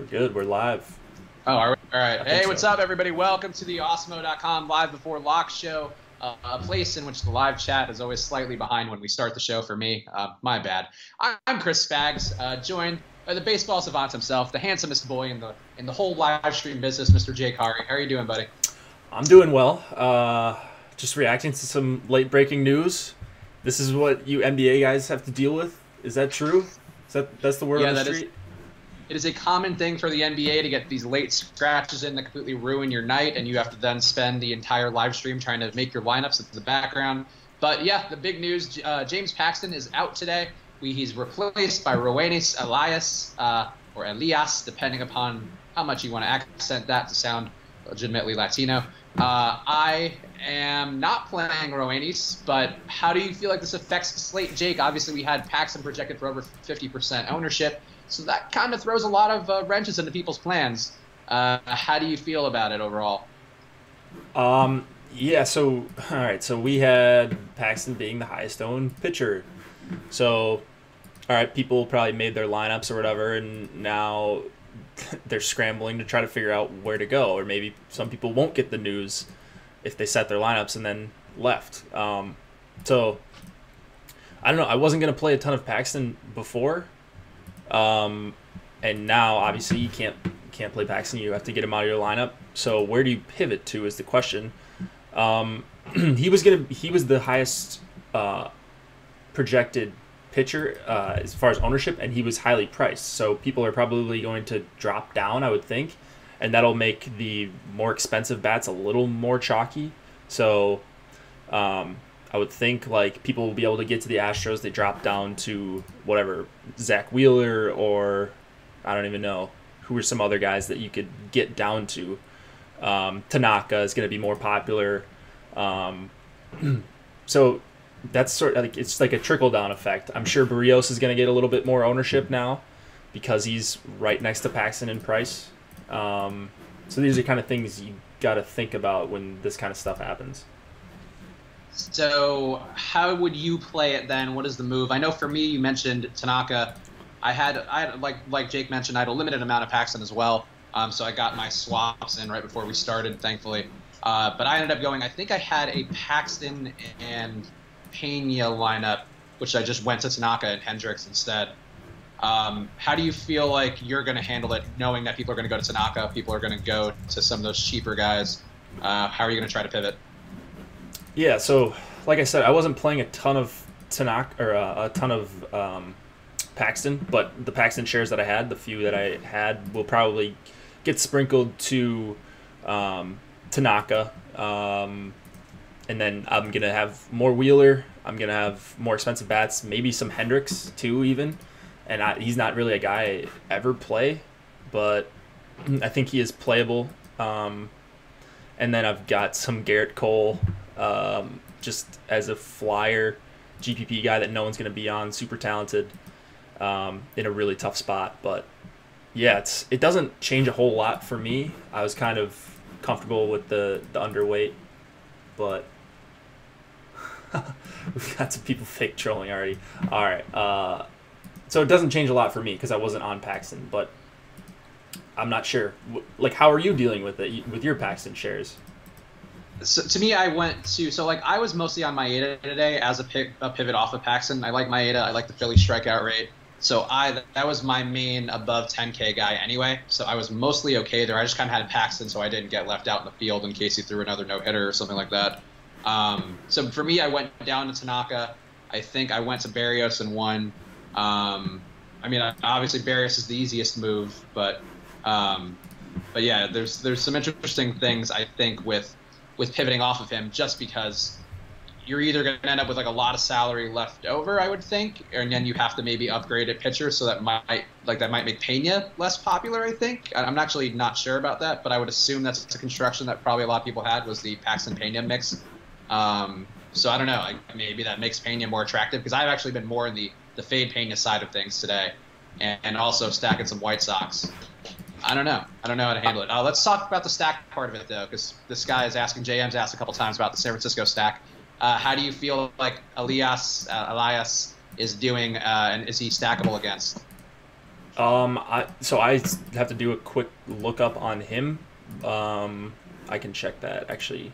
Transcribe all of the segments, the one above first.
good. We're live. Oh, are we? All right. I Hey, think what's so. up, everybody? Welcome to the Awesemo.com Live Before Lock show, a place in which the live chat is always slightly behind when we start the show for me. My bad. I'm Chris Spags, joined by the baseball savant himself, the handsomest boy in the whole live stream business, Mr. Jake Hari. How are you doing, buddy? I'm doing well. Just reacting to some late breaking news. This is what you NBA guys have to deal with. Is that true? That's the word Yeah, on the that is. street? It is a common thing for the NBA to get these late scratches in that completely ruin your night, and you have to then spend the entire live stream trying to make your lineups at the background. But yeah, the big news: James Paxton is out today. He's replaced by Roenis Elias or Elias, depending upon how much you want to accent that to sound legitimately Latino. I am not playing Roenis, but how do you feel like this affects the slate, Jake? Obviously, we had Paxton projected for over 50% ownership. So that kind of throws a lot of wrenches into people's plans. How do you feel about it overall? Yeah, so, all right, so we had Paxton being the highest owned pitcher. So, all right, people probably made their lineups or whatever, and now they're scrambling to try to figure out where to go. Or maybe some people won't get the news if they set their lineups and then left. So, I don't know. I wasn't going to play a ton of Paxton before. And now obviously you can't play Paxton. You have to get him out of your lineup. So where do you pivot to is the question. He was the highest projected pitcher as far as ownership, and he was highly priced. So people are probably going to drop down, I would think, and that'll make the more expensive bats a little more chalky. So I would think like people will be able to get to the Astros. They drop down to whatever, Zach Wheeler, or I don't even know who are some other guys that you could get down to. Tanaka is going to be more popular. So that's sort of like, it's like a trickle down effect. I'm sure Barrios is going to get a little bit more ownership now because he's right next to Paxton in price. So these are kind of things you got to think about when this kind of stuff happens. So how would you play it then? What is the move? I know for me, you mentioned Tanaka. I had like Jake mentioned, I had a limited amount of Paxton as well. So I got my swaps in right before we started, thankfully. But I ended up going, I think I had a Paxton and Pena lineup, which I just went to Tanaka and Hendricks instead. How do you feel like you're going to handle it, knowing that people are going to go to Tanaka, people are going to go to some of those cheaper guys? How are you going to try to pivot? Yeah, so like I said, I wasn't playing a ton of Tanaka or a ton of Paxton, but the Paxton shares that I had, the few that I had, will probably get sprinkled to Tanaka, and then I'm gonna have more Wheeler. I'm gonna have more expensive bats, maybe some Hendricks too, even. And he's not really a guy I ever play, but I think he is playable. And then I've got some Garrett Cole. Just as a flyer GPP guy that no one's going to be on, super talented, in a really tough spot. But yeah, it doesn't change a whole lot for me. I was kind of comfortable with the underweight, but we've got some people fake trolling already. All right, so it doesn't change a lot for me because I wasn't on Paxton, but I'm not sure. Like, how are you dealing with it with your Paxton shares? So to me, I was mostly on Maeda today as a pivot off of Paxton. I like Maeda. I like the Philly strikeout rate. So that was my main above 10K guy anyway. So I was mostly okay there. I just kind of had Paxton so I didn't get left out in the field in case he threw another no-hitter or something like that. So for me, I went down to Tanaka. I think I went to Barrios and won. Obviously Barrios is the easiest move, but yeah, there's some interesting things I think with pivoting off of him, just because you're either going to end up with like a lot of salary left over, I would think, and then you have to maybe upgrade a pitcher, so that might make Pena less popular, I think. I'm actually not sure about that, but I would assume that's a construction that probably a lot of people had, was the Paxton Pena mix. So I don't know, maybe that makes Pena more attractive, because I've actually been more in the fade Pena side of things today, and also stacking some White Sox. I don't know how to handle it. Let's talk about the stack part of it, though, because this guy is asking, JM's asked a couple times about the San Francisco stack. How do you feel like Elias is doing, and is he stackable against? I have to do a quick lookup on him. I can check that actually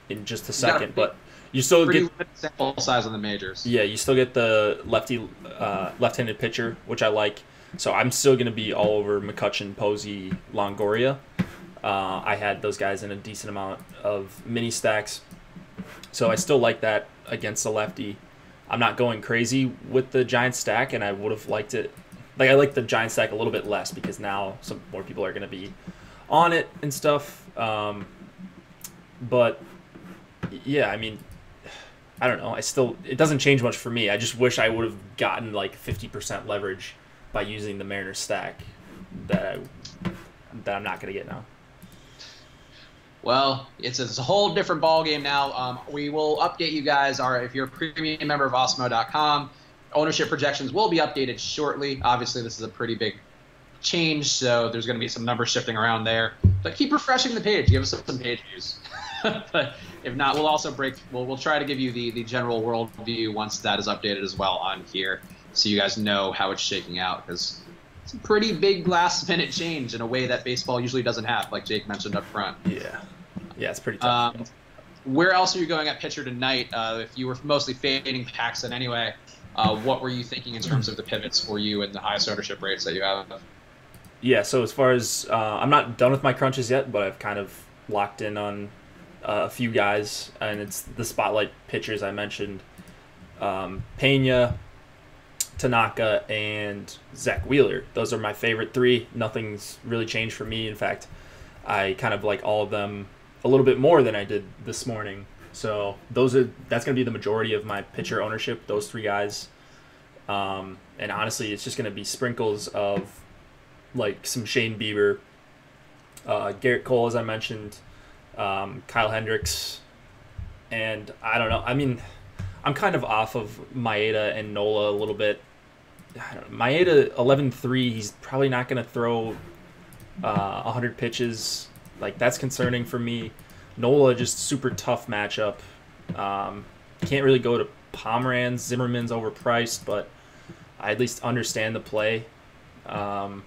in just a second, but you still Pretty get limited sample size on the majors. yeah, you still get the left-handed pitcher, which I like. So I'm still gonna be all over McCutchen, Posey, Longoria. I had those guys in a decent amount of mini stacks, so I still like that against the lefty. I'm not going crazy with the Giant stack, and I would have liked it. Like I like the Giant stack a little bit less because now some more people are going to be on it and stuff. But yeah, I mean, I don't know. It doesn't change much for me. I just wish I would have gotten like 50% leverage by using the Mariners stack that I'm not going to get now. Well, it's a whole different ball game now. We will update you guys. If you're a premium member of Awesemo.com, ownership projections will be updated shortly. Obviously, this is a pretty big change, so there's going to be some numbers shifting around there. But keep refreshing the page. Give us some page views. But if not, we'll also we'll try to give you the general world view once that is updated as well on here, so you guys know how it's shaking out, because it's a pretty big last-minute change in a way that baseball usually doesn't have, like Jake mentioned up front. Yeah, it's pretty tough. Where else are you going at pitcher tonight? If you were mostly fading Paxton anyway, what were you thinking in terms of the pivots for you and the highest ownership rates that you have? Yeah, so as far as I'm not done with my crunches yet, but I've kind of locked in on a few guys, and it's the spotlight pitchers I mentioned: Pena, Tanaka, and Zach Wheeler. Those are my favorite three. Nothing's really changed for me. In fact, I kind of like all of them a little bit more than I did this morning. So that's going to be the majority of my pitcher ownership, those three guys. And honestly, it's just going to be sprinkles of like some Shane Bieber, Garrett Cole, as I mentioned, Kyle Hendricks, and I don't know. I mean, I'm kind of off of Maeda and Nola a little bit. Maeda 11-3, he's probably not going to throw 100 pitches. Like, that's concerning for me. Nola, just super tough matchup. Can't really go to Pomeranz. Zimmerman's overpriced, but I at least understand the play. And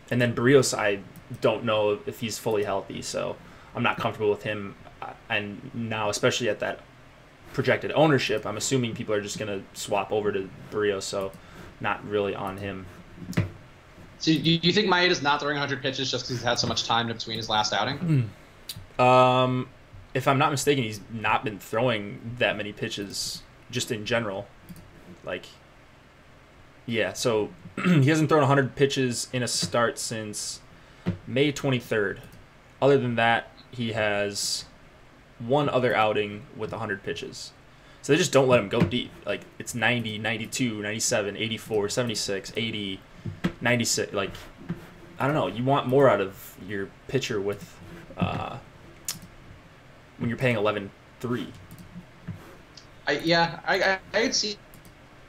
then Barrios, I don't know if he's fully healthy, so I'm not comfortable with him. And now, especially at that projected ownership, I'm assuming people are just going to swap over to Barrios, so not really on him. So do you think Maeda's not throwing 100 pitches just because he's had so much time between his last outing? If I'm not mistaken, he's not been throwing that many pitches just in general. Like, yeah, so he hasn't thrown 100 pitches in a start since May 23rd. Other than that, he has one other outing with 100 pitches. So they just don't let him go deep. Like, it's 90, 92, 97, 84, 76, 80, 96. Like, I don't know. You want more out of your pitcher with when you're paying 11-3. I'd see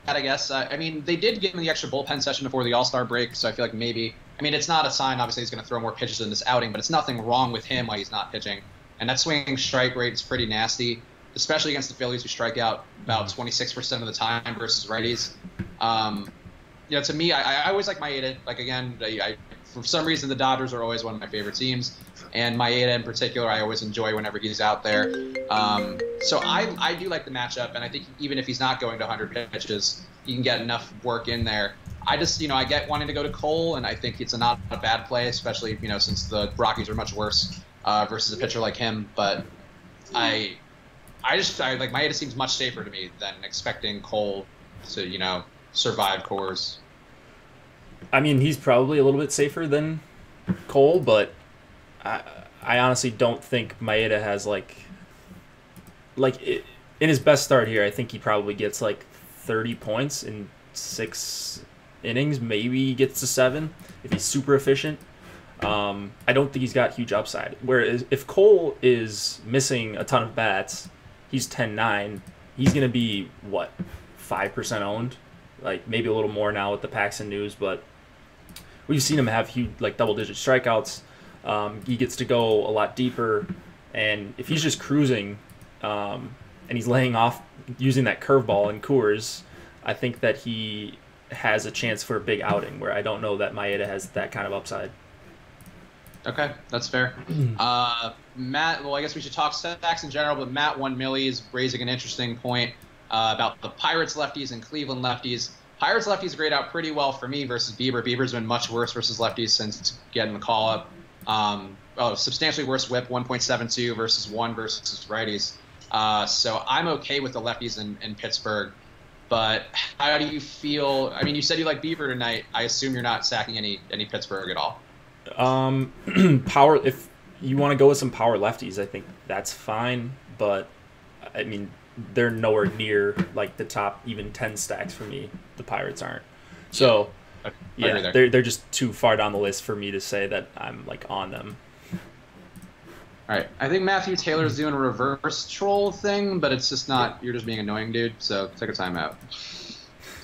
that, I guess. I mean, they did give him the extra bullpen session before the All-Star break, so I feel like maybe – I mean, it's not a sign, obviously, he's going to throw more pitches in this outing, but it's nothing wrong with him while he's not pitching. And that swinging strike rate is pretty nasty, especially against the Phillies, who strike out about 26% of the time versus righties. To me, I always like Maeda. Like, again, for some reason, the Dodgers are always one of my favorite teams. And Maeda in particular, I always enjoy whenever he's out there. So I do like the matchup, and I think even if he's not going to 100 pitches, he can get enough work in there. I just, I get wanting to go to Cole, and I think it's not a bad play, especially, since the Rockies are much worse versus a pitcher like him. But I like Maeda seems much safer to me than expecting Cole to, survive Coors. I mean, he's probably a little bit safer than Cole, but I honestly don't think Maeda has in his best start here, I think he probably gets 30 points in 6 innings. Maybe he gets to 7 if he's super efficient. I don't think he's got huge upside. Whereas if Cole is missing a ton of bats, he's 10-9. He's going to be, 5% owned? Maybe a little more now with the Paxton news, but we've seen him have huge, double-digit strikeouts. He gets to go a lot deeper, and if he's just cruising and he's laying off using that curveball in Coors, I think that he has a chance for a big outing, where I don't know that Maeda has that kind of upside. Okay, that's fair. Matt, well, I guess we should talk stacks in general, but Matt 1 Millie is raising an interesting point about the Pirates lefties and Cleveland lefties. Pirates lefties grade out pretty well for me versus Bieber. Bieber's been much worse versus lefties since getting the call up. Substantially worse whip, 1.72 versus 1 versus righties. So I'm okay with the lefties in Pittsburgh. But how do you feel? I mean, you said you like Bieber tonight. I assume you're not stacking any Pittsburgh at all. Power. If you want to go with some power lefties, I think that's fine. But I mean, they're nowhere near like the top even 10 stacks for me. The Pirates aren't. So yeah, they're just too far down the list for me to say that I'm like on them. All right, I think Matthew Taylor's doing a reverse troll thing, but it's just not. You're just being annoying, dude. So take a timeout.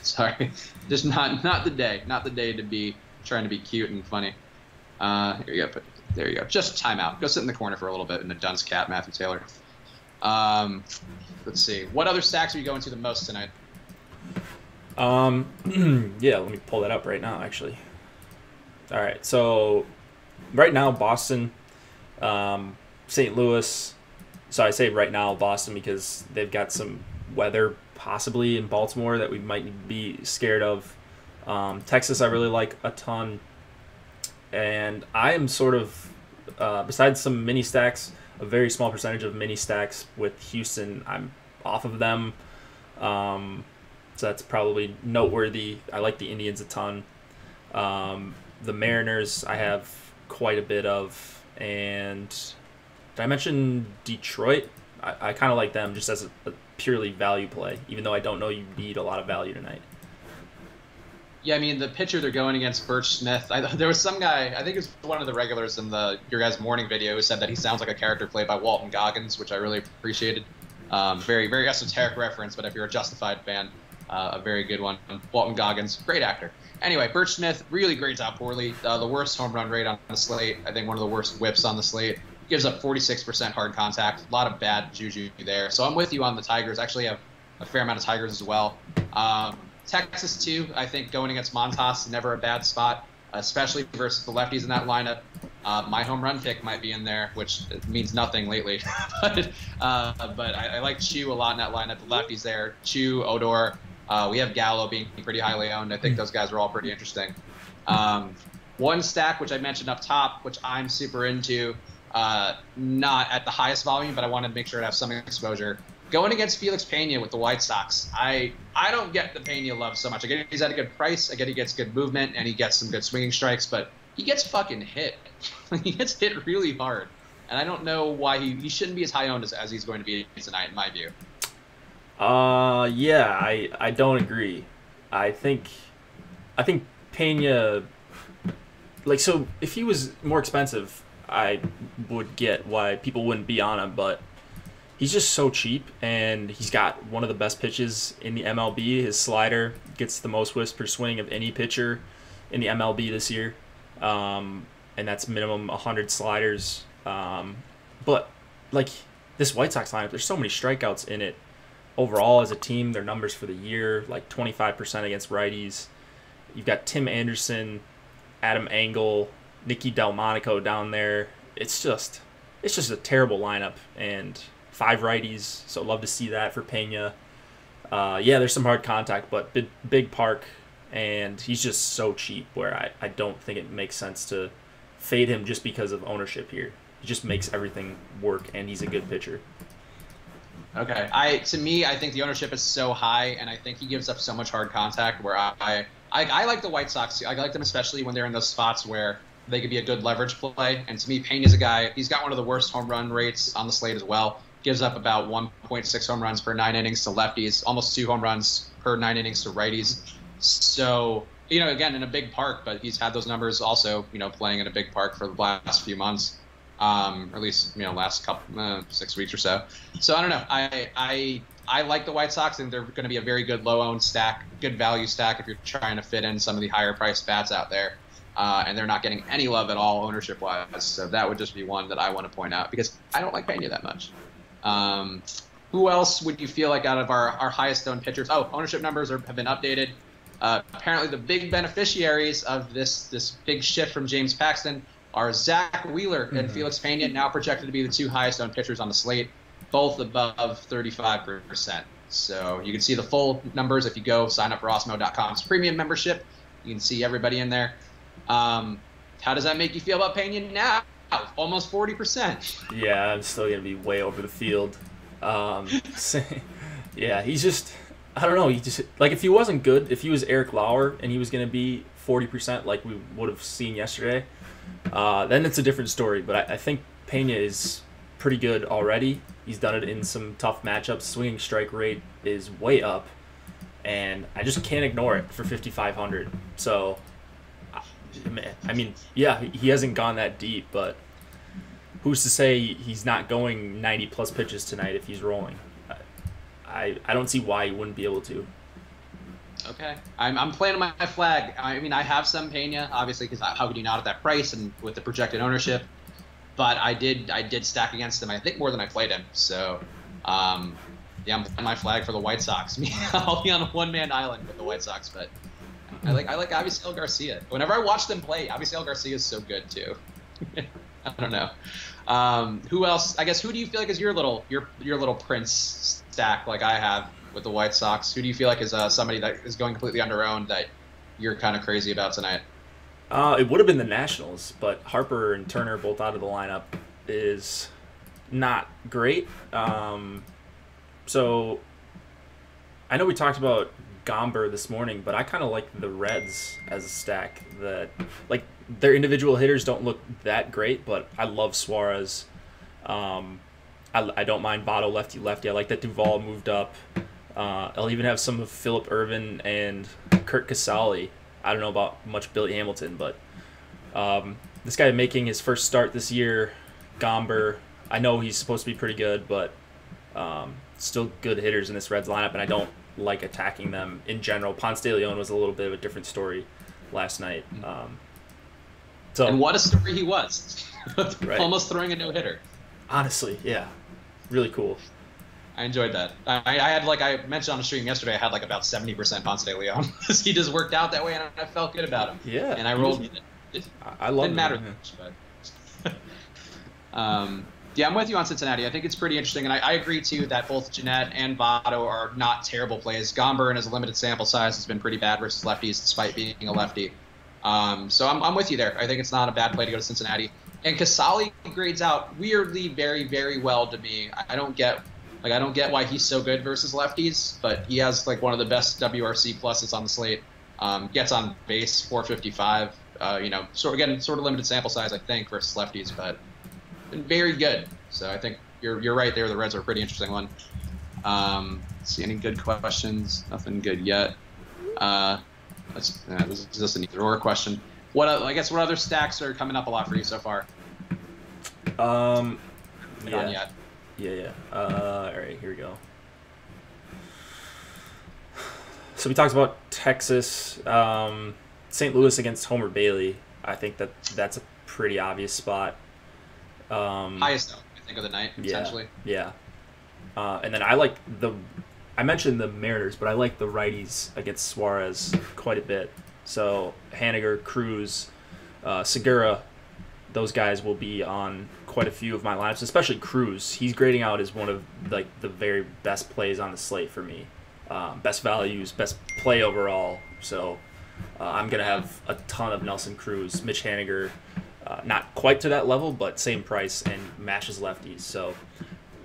Sorry, just not the day. Not the day to be trying to be cute and funny. Here you go. There you go. Just timeout. Go sit in the corner for a little bit in the dunce cat, Matthew Taylor. Let's see. What other stacks are you going to the most tonight? Yeah, let me pull that up right now, actually. All right, so right now, Boston, St. Louis. So I say right now, Boston, because they've got some weather possibly in Baltimore that we might be scared of. Texas, I really like a ton. And I am sort of, besides some mini stacks, a very small percentage of mini stacks with Houston, I'm off of them. So that's probably noteworthy. I like the Indians a ton. The Mariners I have quite a bit of. And did I mention Detroit? I kind of like them just as a purely value play, even though I don't know you need a lot of value tonight. Yeah, I mean, the pitcher they're going against, Birch Smith, there was some guy, I think it was one of the regulars in your guys' morning video, who said that he sounds like a character played by Walton Goggins, which I really appreciated. Very, very esoteric reference, but if you're a Justified fan, a very good one. Walton Goggins, great actor. Anyway, Birch Smith really grades out poorly. The worst home run rate on the slate. I think one of the worst whips on the slate. Gives up 46% hard contact. A lot of bad juju there. So I'm with you on the Tigers. Actually have a fair amount of Tigers as well. Texas, too, I think going against Montas, never a bad spot, especially versus the lefties in that lineup. My home run pick might be in there, which means nothing lately. but I like Chu a lot in that lineup. The lefties there, Chu, Odor. We have Gallo being pretty highly owned. I think those guys are all pretty interesting. One stack, which I mentioned up top, which I'm super into, not at the highest volume, but I wanted to make sure to have some exposure. Going against Felix Pena with the White Sox, I don't get the Pena love so much. I get he's at a good price. I get he gets good movement, and he gets some good swinging strikes, but he gets fucking hit. He gets hit really hard. And I don't know why he shouldn't be as high owned as he's going to be tonight, in my view. Yeah, I don't agree. I think Pena, like, so if he was more expensive, I would get why people wouldn't be on him, but he's just so cheap, and he's got one of the best pitches in the MLB. His slider gets the most whiffs per swing of any pitcher in the MLB this year, and that's minimum 100 sliders. But, like, this White Sox lineup, there's so many strikeouts in it. Overall, as a team, their numbers for the year, like 25% against righties. You've got Tim Anderson, Adam Engel, Nicky Delmonico down there. It's just a terrible lineup, and 5 righties, so love to see that for Pena. Yeah, there's some hard contact, but big park, and he's just so cheap where I don't think it makes sense to fade him just because of ownership here. He just makes everything work, and he's a good pitcher. Okay. To me, I think the ownership is so high, and I think he gives up so much hard contact where I like the White Sox. I like them especially when they're in those spots where they could be a good leverage play. And to me, Pena's a guy, he's got one of the worst home run rates on the slate as well. Gives up about 1.6 home runs per 9 innings to lefties, almost 2 home runs per 9 innings to righties. So, again, in a big park, but he's had those numbers also, playing in a big park for the last few months. Or at least, last couple 6 weeks or so. So I don't know. I like the White Sox, and they're going to be a very good low-owned stack, good value stack if you're trying to fit in some of the higher-priced bats out there. And they're not getting any love at all ownership-wise. So that would just be one that I want to point out because I don't like Pena that much. Who else would you feel like out of our highest-owned pitchers? Oh, ownership numbers have been updated. Apparently, the big beneficiaries of this big shift from James Paxton are Zach Wheeler and Felix Pena, now projected to be the 2 highest owned pitchers on the slate, both above 35%. So you can see the full numbers if you go sign up for Awesemo.com's premium membership. You can see everybody in there. How does that make you feel about Pena now? Almost 40%. Yeah, I'm still going to be way over the field. Yeah, he's just, I don't know. He just, like, if he wasn't good, if he was Eric Lauer and he was going to be 40% like we would have seen yesterday, then it's a different story. But I think Pena is pretty good already. He's done it in some tough matchups. Swinging strike rate is way up, and I just can't ignore it for 5,500. So, I mean, yeah, he hasn't gone that deep, but who's to say he's not going 90-plus pitches tonight if he's rolling? I don't see why he wouldn't be able to. Okay. I'm playing my flag. I mean, I have some Pena, obviously, because how could you not at that price and with the projected ownership? But I did stack against him, I think, more than I played him. So, yeah, I'm playing my flag for the White Sox. I'll be on a one-man island with the White Sox, but I like Avisail Garcia. Whenever I watch them play, Avisail Garcia is so good, too. I don't know. Who else? I guess, who do you feel like is your little Prince stack like I have with the White Sox? Who do you feel like is somebody that is going completely underowned that you're kind of crazy about tonight? It would have been the Nationals, but Harper and Turner both out of the lineup is not great. So I know we talked about Gomber this morning, but I kind of like the Reds as a stack. That, like, their individual hitters don't look that great, but I love Suarez. I don't mind Votto lefty. I like that Duvall moved up. I'll even have some of Phillip Ervin and Kurt Casale. I don't know about much Billy Hamilton, but this guy making his first start this year, Gomber, I know he's supposed to be pretty good, but still good hitters in this Reds lineup, and I don't like attacking them in general. Ponce de Leon was a little bit of a different story last night. And what a story he was. Right. Almost throwing a no-hitter. Honestly, yeah. Really cool. I enjoyed that. I had, like I mentioned on the stream yesterday, I had like about 70% Ponce de Leon. He just worked out that way, and I felt good about him. Yeah. And I rolled. I love it. Didn't matter much, but yeah, I'm with you on Cincinnati. I think it's pretty interesting, and I agree too that both Jeanette and Votto are not terrible plays. Gomber, in his limited sample size, has been pretty bad versus lefties, despite being a lefty. So I'm with you there. I think it's not a bad play to go to Cincinnati. And Casale grades out weirdly very, very well to me. I don't get why he's so good versus lefties, but he has like one of the best WRC pluses on the slate. Gets on base 455. Sort of limited sample size, I think, versus lefties, but been very good. So I think you're right there. The Reds are a pretty interesting one. Let's see, any good questions? Nothing good yet. This is just an either-or question. What other stacks are coming up a lot for you so far? Yeah. Not yet. Yeah. All right, here we go. So we talked about Texas, St. Louis against Homer Bailey. I think that's a pretty obvious spot. Highest note, I think, of the night, essentially. Yeah. And then I mentioned the Mariners, but I like the righties against Suarez quite a bit. So Haniger, Cruz, Segura, those guys will be on quite a few of my lineups, especially Cruz. He's grading out as one of like the very best plays on the slate for me. Best values, best play overall. So I'm going to have a ton of Nelson Cruz. Mitch Haniger, not quite to that level, but same price and matches lefties. So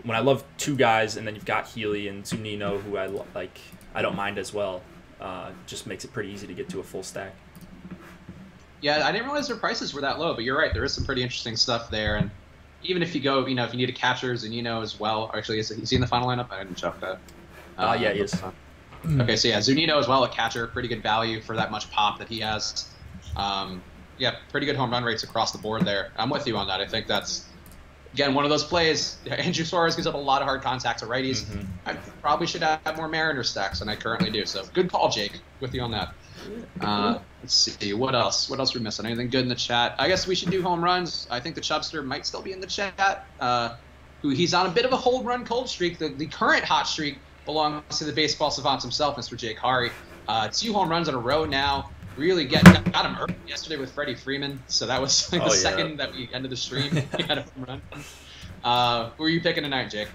when I love two guys, and then you've got Healy and Zunino, who I like, I don't mind as well. Just makes it pretty easy to get to a full stack. Yeah, I didn't realize their prices were that low, but you're right. There is some pretty interesting stuff there. And even if you go, if you need a catcher, Zunino as well. Actually, is he in the final lineup? I didn't check that. Yeah, he is. Okay, so yeah, Zunino as well, a catcher, pretty good value for that much pop that he has. Yeah, pretty good home run rates across the board there. I'm with you on that. I think that's, again, one of those plays. Andrew Suarez gives up a lot of hard contact to righties. Mm-hmm. I probably should have more Mariner stacks than I currently do. So good call, Jake. With you on that. Let's see. What else? What else are we missing? Anything good in the chat? I guess we should do home runs. I think the Chubster might still be in the chat. He's on a bit of a home run cold streak. The current hot streak belongs to the baseball savant himself, Mr. Jake Hari. 2 home runs in a row now. Really got him early yesterday with Freddie Freeman, so that was like the second that we ended the stream. He had a home run. Who are you picking tonight, Jake?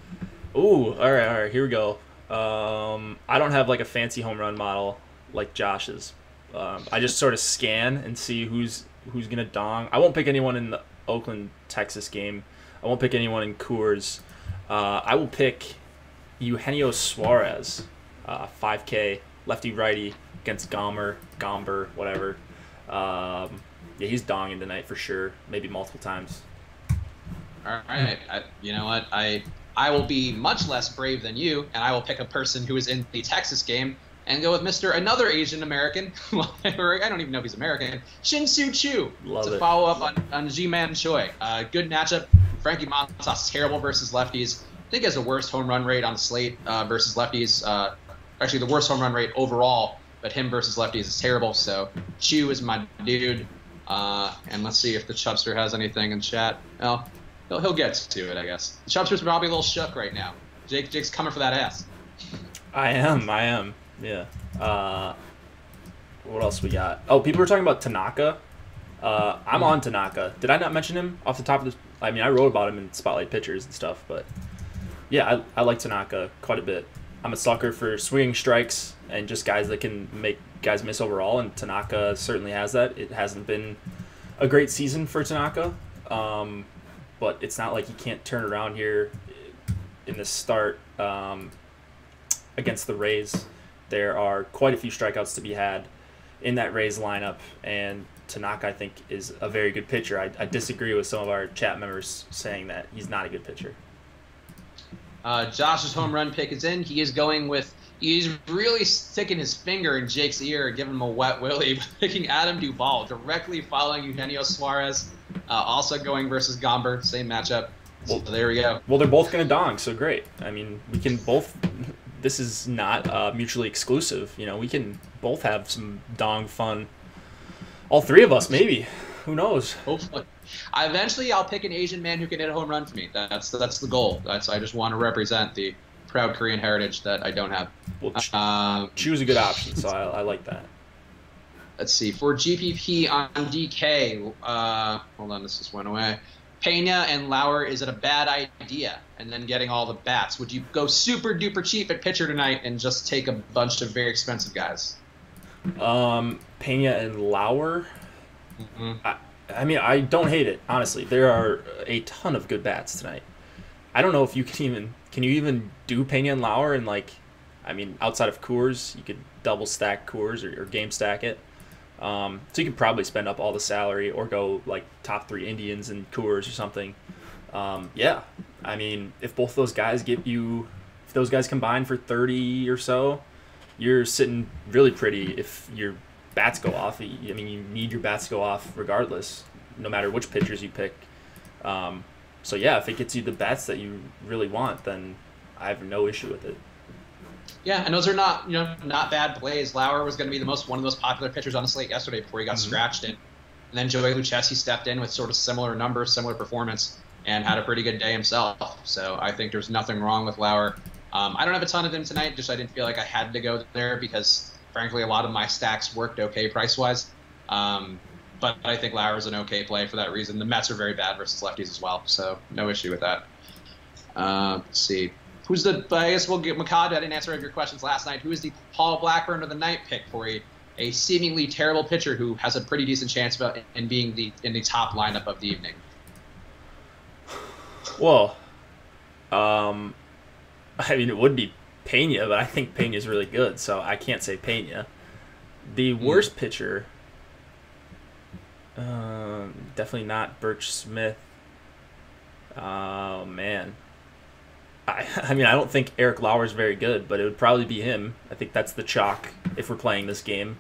Ooh, all right, here we go. I don't have like a fancy home run model like Josh's. I just sort of scan and see who's gonna dong. I won't pick anyone in the Oakland, Texas game. I won't pick anyone in Coors. I will pick Eugenio Suarez, 5K, lefty-righty against Gomber, whatever. Yeah, he's donging tonight for sure, maybe multiple times. All right. You know what? I will be much less brave than you, and I will pick a person who is in the Texas game and go with another Asian American. I don't even know if he's American. Shin-Soo Choo. Love it. Follow up on Ji-Man Choi. Good matchup. Frankie Montas terrible versus lefties. I think he has the worst home run rate on the slate versus lefties. Actually, the worst home run rate overall, but him versus lefties is terrible. So Choo is my dude. And let's see if the Chubster has anything in chat. Well, he'll get to it, I guess. The Chubster's probably a little shook right now. Jake's coming for that ass. I am. Yeah. What else we got? Oh, people were talking about Tanaka. I'm on Tanaka. Did I not mention him off the top of this? I mean, I wrote about him in Spotlight Pitchers and stuff, but yeah, I like Tanaka quite a bit. I'm a sucker for swinging strikes and just guys that can make guys miss overall, and Tanaka certainly has that. It hasn't been a great season for Tanaka, but it's not like he can't turn around here in the start against the Rays. There are quite a few strikeouts to be had in that Rays lineup, and Tanaka, I think, is a very good pitcher. I disagree with some of our chat members saying that he's not a good pitcher. Josh's home run pick is in. He's really sticking his finger in Jake's ear, giving him a wet willy, picking Adam Duvall, directly following Eugenio Suarez, also going versus Gomber, same matchup. So there we go. Well, they're both going to dong, so great. I mean, we can both... This is not mutually exclusive. You know, we can both have some dong fun. All three of us, maybe. Who knows? Hopefully. Eventually, I'll pick an Asian man who can hit a home run for me. That's the goal. I just want to represent the proud Korean heritage that I don't have. Well, choose a good option, so I like that. Let's see. For GPP on DK, hold on, this just went away. Pena and Lauer, is it a bad idea? And then getting all the bats. Would you go super duper cheap at pitcher tonight and just take a bunch of very expensive guys? Pena and Lauer. Mm-hmm. I mean, I don't hate it, honestly. There are a ton of good bats tonight. I don't know if you can you even do Pena and Lauer and outside of Coors, you could double stack Coors or game stack it. So you could probably spend up all the salary or go like top 3 Indians and Coors or something. Yeah, I mean, if both those guys if those guys combine for 30 or so, you're sitting really pretty if your bats go off. I mean, you need your bats to go off regardless, no matter which pitchers you pick. So yeah, if it gets you the bats that you really want, then I have no issue with it. Yeah, and those are not bad plays. Lauer was going to be one of the most popular pitchers on the slate yesterday before he got scratched in. And then Joey Lucchesi stepped in with sort of similar numbers, similar performance, and had a pretty good day himself. So I think there's nothing wrong with Lauer. I don't have a ton of him tonight, just I didn't feel like I had to go there because, frankly, a lot of my stacks worked okay price-wise. But I think Lauer's an okay play for that reason. The Mets are very bad versus lefties as well, so no issue with that. Let's see. I guess we'll get Makad. I didn't answer any of your questions last night. Who is the Paul Blackburn of the night pick for a seemingly terrible pitcher who has a pretty decent chance in being in the top lineup of the evening? Well, I mean, it would be Pena, but I think Pena's really good, so I can't say Pena. The worst pitcher, definitely not Birch Smith. Oh, man. I mean, I don't think Eric Lauer's very good, but it would probably be him. I think that's the chalk if we're playing this game.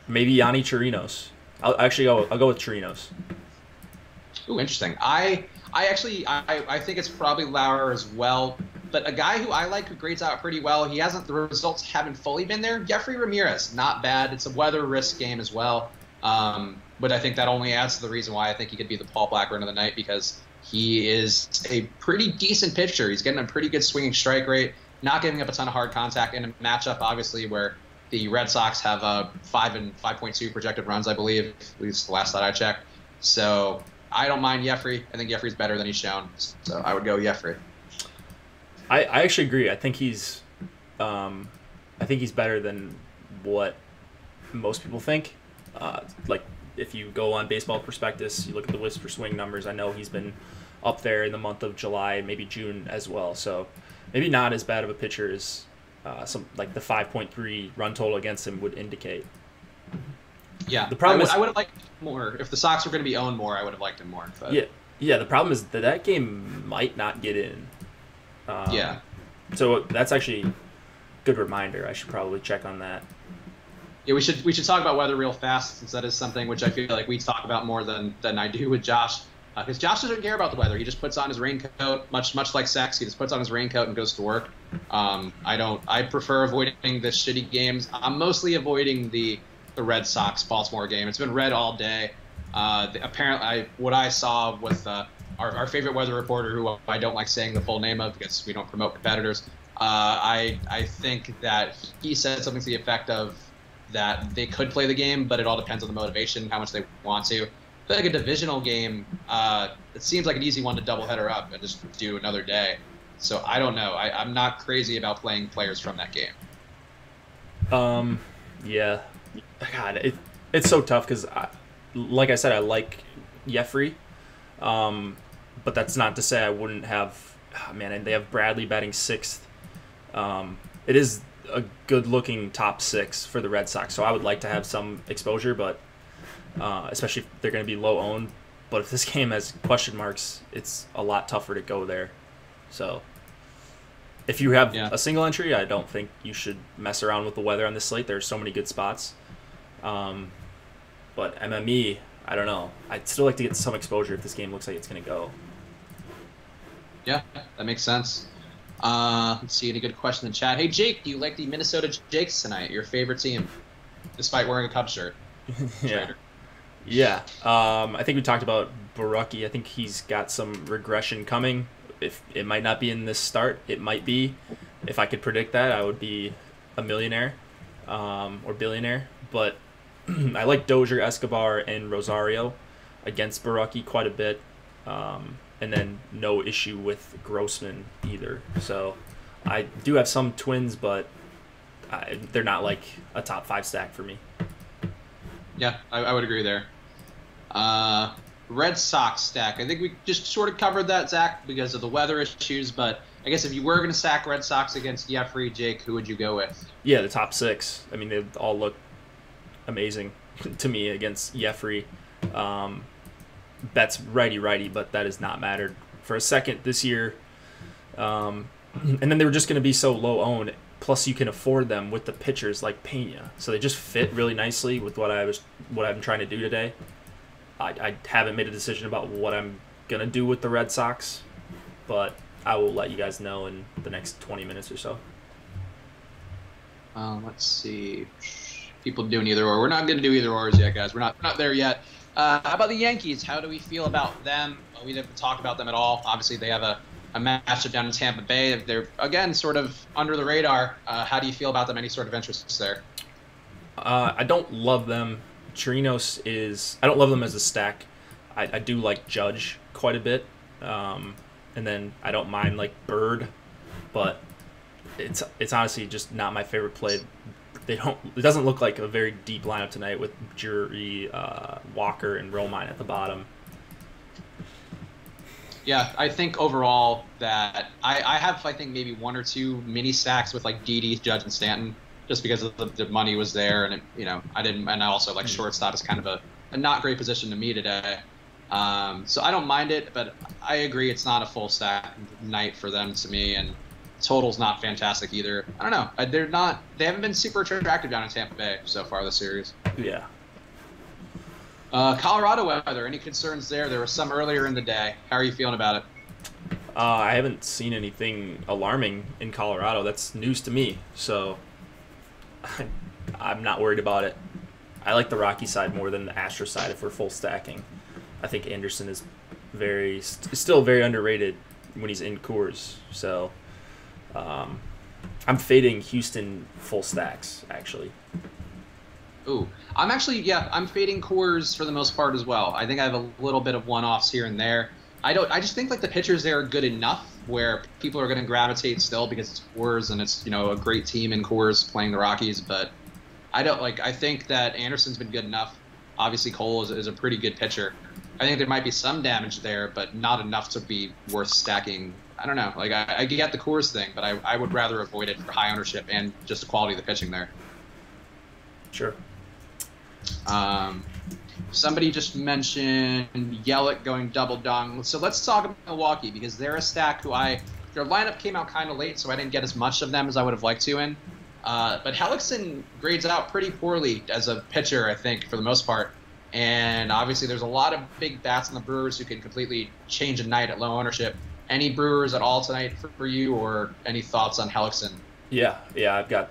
Maybe Yanni Chirinos. I'll go with Chirinos. Ooh, interesting. I think it's probably Lauer as well. But a guy who I like who grades out pretty well, the results haven't fully been there. Jeffrey Ramirez, not bad. It's a weather risk game as well. But I think that only adds to the reason why I think he could be the Paul Blackburn of the night because he is a pretty decent pitcher. He's getting a pretty good swinging strike rate. not giving up a ton of hard contact in a matchup, obviously, where the Red Sox have a 5.2 projected runs, I believe, at least the last that I checked. So I don't mind Jeffrey. I think Jeffrey's better than he's shown. So I would go Jeffrey. I actually agree. I think he's better than what most people think. Like if you go on Baseball Prospectus, you look at the whisper swing numbers. I know he's been up there in the month of July, maybe June as well. So maybe not as bad of a pitcher as some like the 5.3 run total against him would indicate. Yeah, the problem is I would have liked more if the Sox were going to be owned more. I would have liked him more. But. Yeah. The problem is that game might not get in. Yeah. So that's actually a good reminder. I should probably check on that. Yeah, we should talk about weather real fast, since that is something which I feel like we talk about more than I do with Josh. Because Josh doesn't care about the weather. He just puts on his raincoat, much like Sex. He just puts on his raincoat and goes to work. I prefer avoiding the shitty games. I'm mostly avoiding the Red Sox Baltimore game. It's been red all day. Apparently, what I saw with our favorite weather reporter, who I don't like saying the full name of because we don't promote competitors. I think that he said something to the effect of that they could play the game, but it all depends on the motivation, how much they want to. I feel like a divisional game, it seems like an easy one to doubleheader up and just do another day. So I don't know. I'm not crazy about playing players from that game. Yeah. God, it's so tough because, like I said, I like Jeffrey, but that's not to say I wouldn't have. Oh, man, and they have Bradley batting sixth. It is a good-looking top six for the Red Sox, so I would like to have some exposure, but especially if they're going to be low-owned. But if this game has question marks, it's a lot tougher to go there. So if you have a single entry, I don't think you should mess around with the weather on this slate. There are so many good spots. But MME, I don't know. I'd still like to get some exposure if this game looks like it's going to go. Yeah, that makes sense. Let's see, any good question in the chat. Hey, Jake, do you like the Minnesota Jakes tonight? Your favorite team, despite wearing a Cubs shirt. Yeah. I think we talked about Barucki. I think he's got some regression coming. If it might not be in this start, it might be. If I could predict that, I would be a millionaire or billionaire. But I like Dozier, Escobar, and Rosario against Barucki quite a bit. And then no issue with Grossman either. So I do have some Twins, but they're not like a top 5 stack for me. Yeah, I would agree there. Red Sox stack. I think we just sort of covered that, Zach, because of the weather issues. But I guess if you were going to stack Red Sox against Jeffrey, Jake, who would you go with? Yeah, the top 6. I mean, they all look amazing to me against Jeffrey. Bet's righty, but that has not mattered for a second this year. And then they were just going to be so low owned. Plus, you can afford them with the pitchers like Pena, so they just fit really nicely with what I'm trying to do today. I haven't made a decision about what I'm gonna do with the Red Sox, but I will let you guys know in the next 20 minutes or so. Let's see. People doing either or. We're not gonna do either ors yet, guys. We're not there yet. How about the Yankees? How do we feel about them? We didn't talk about them at all. Obviously, they have a matchup down in Tampa Bay. They're, again, sort of under the radar. How do you feel about them? Any sort of interests there? I don't love them. Chirinos is... I don't love them as a stack. I do like Judge quite a bit. And then I don't mind, like, Bird. But it's honestly just not my favorite play. It doesn't look like a very deep lineup tonight with Jury, Walker, and Romine at the bottom. Yeah, I think overall that I have, I think, maybe 1 or 2 mini stacks with like Didi, Judge, and Stanton, just because of the money was there, and I also like shortstop is kind of a not great position to me today. So I don't mind it, but I agree it's not a full stack night for them to me, and total's not fantastic either. I don't know. They haven't been super attractive down in Tampa Bay so far this series. Yeah. Colorado weather, any concerns there? There was some earlier in the day. How are you feeling about it? I haven't seen anything alarming in Colorado. That's news to me, so I'm not worried about it. I like the Rocky side more than the Astro side if we're full stacking. I think Anderson is still very underrated when he's in Coors. So I'm fading Houston full stacks, actually. Ooh, I'm fading Coors for the most part as well. I think I have a little bit of one-offs here and there. I just think like the pitchers there are good enough where people are going to gravitate still because it's Coors and it's, a great team in Coors playing the Rockies. But I think that Anderson's been good enough. Obviously, Cole is a pretty good pitcher. I think there might be some damage there, but not enough to be worth stacking. I don't know. Like I get the Coors thing, but I would rather avoid it for high ownership and just the quality of the pitching there. Sure. Somebody just mentioned Yelich going double dong. So let's talk about Milwaukee because they're a stack their lineup came out kind of late, so I didn't get as much of them as I would have liked to in. But Hellickson grades out pretty poorly as a pitcher, I think, for the most part. And obviously there's a lot of big bats on the Brewers who can completely change a night at low ownership. Any Brewers at all tonight for you, or any thoughts on Hellickson? Yeah, I've got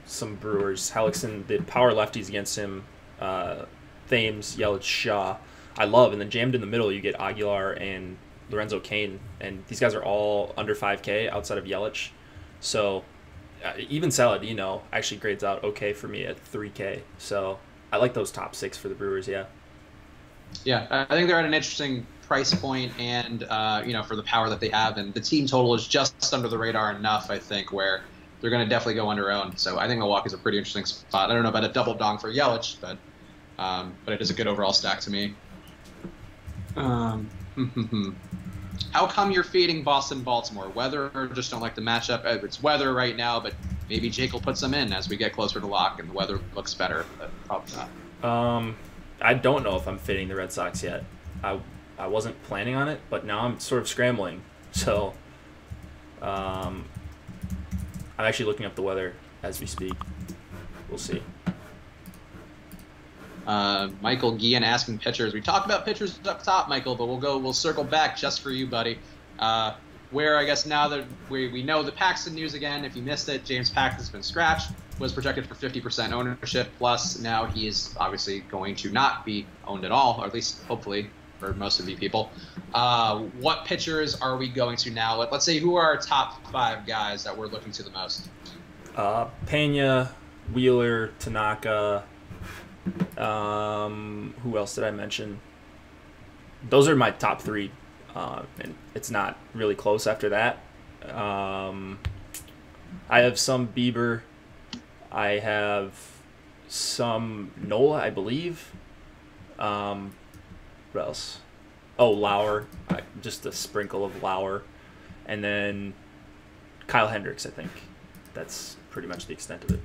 some Brewers. Hellickson did power lefties against him. Thames, Yelich, Shaw, I love. And then jammed in the middle, you get Aguilar and Lorenzo Cain. And these guys are all under 5K outside of Yelich. So even Saladino actually grades out okay for me at 3K. So I like those top 6 for the Brewers, yeah. Yeah, I think they're at an interesting price point and, for the power that they have. And the team total is just under the radar enough, I think, where they're going to definitely go under owned. So I think Milwaukee's a pretty interesting spot. I don't know about a double dong for Yelich, but it is a good overall stack to me. How come you're fading Boston-Baltimore? Weather or just don't like the matchup? It's weather right now, but maybe Jake will put some in as we get closer to lock and the weather looks better, but probably not. I don't know if I'm fading the Red Sox yet. I wasn't planning on it, but now I'm sort of scrambling. So I'm actually looking up the weather as we speak. We'll see. Michael Guillen asking pitchers. We talked about pitchers up top, Michael, but we'll circle back just for you, buddy. Where I guess now that we know the Paxton news again, if you missed it, James Paxton's been scratched, was projected for 50% ownership, plus now he is obviously going to not be owned at all, or at least hopefully for most of you people. What pitchers are we going to now? Let's say who are our top 5 guys that we're looking to the most? Pena, Wheeler, Tanaka. Who else did I mention? Those are my top 3, and it's not really close after that. I have some Bieber. I have some Nola, I believe. What else? Oh, Lauer. Just a sprinkle of Lauer. And then Kyle Hendricks, I think. That's pretty much the extent of it.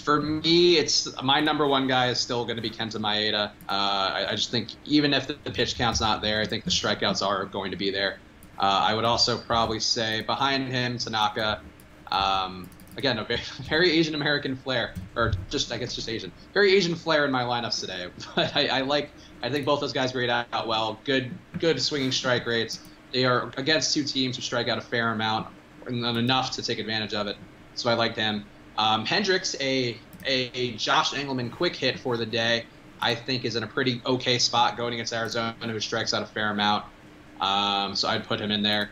For me, it's my number 1 guy is still going to be Kenta Maeda. I just think even if the pitch count's not there, I think the strikeouts are going to be there. I would also probably say behind him, Tanaka. Again, a very Asian American flair, or just Asian. Very Asian flair in my lineups today. But I think both those guys grade out well. Good swinging strike rates. They are against 2 teams who strike out a fair amount and enough to take advantage of it. So I liked him. Hendricks, a Josh Engelman quick hit for the day, I think is in a pretty okay spot going against Arizona, who strikes out a fair amount. So I'd put him in there.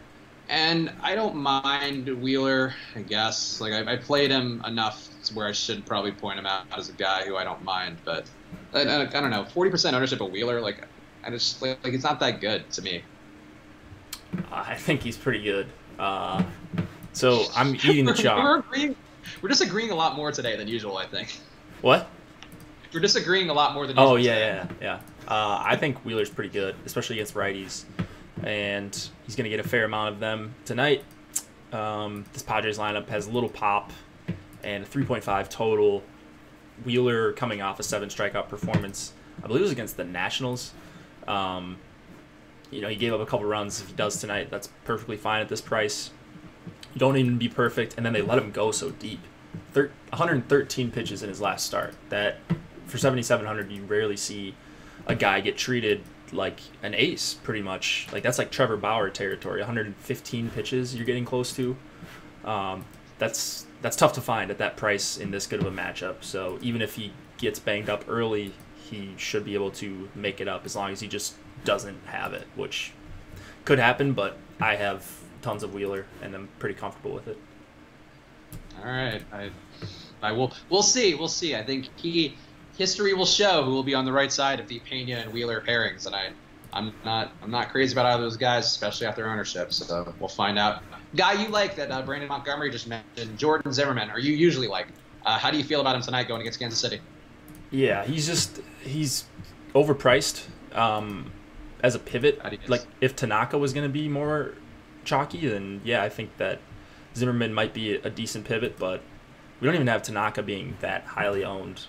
And I don't mind Wheeler, I guess. Like I played him enough to where I should probably point him out as a guy who I don't mind. But I don't know, 40% ownership of Wheeler, I just it's not that good to me. I think he's pretty good. So I'm eating the chalk. We're disagreeing a lot more today than usual, I think. What? We're disagreeing a lot more than usual. Oh, yeah. I think Wheeler's pretty good, especially against righties. And he's going to get a fair amount of them tonight. This Padres lineup has a little pop and a 3.5 total. Wheeler coming off a 7 strikeout performance. I believe it was against the Nationals. He gave up a couple runs. If he does tonight, that's perfectly fine at this price. You don't even be perfect, and then they let him go so deep. 113 pitches in his last start. That, for 7,700, you rarely see a guy get treated like an ace, pretty much. That's like Trevor Bauer territory. 115 pitches you're getting close to. That's tough to find at that price in this good of a matchup. So even if he gets banged up early, he should be able to make it up as long as he just doesn't have it, which could happen, but I have tons of Wheeler, and I'm pretty comfortable with it. All right. I will. We'll see. We'll see. I think history will show who will be on the right side of the Pena and Wheeler pairings, and I'm not crazy about either of those guys, especially after ownership. So we'll find out. Guy you like that Brandon Montgomery just mentioned, Jordan Zimmerman. Are you usually like? How do you feel about him tonight going against Kansas City? Yeah, he's overpriced as a pivot. Like if Tanaka was going to be more chalky, then yeah, I think that Zimmerman might be a decent pivot, but we don't even have Tanaka being that highly owned,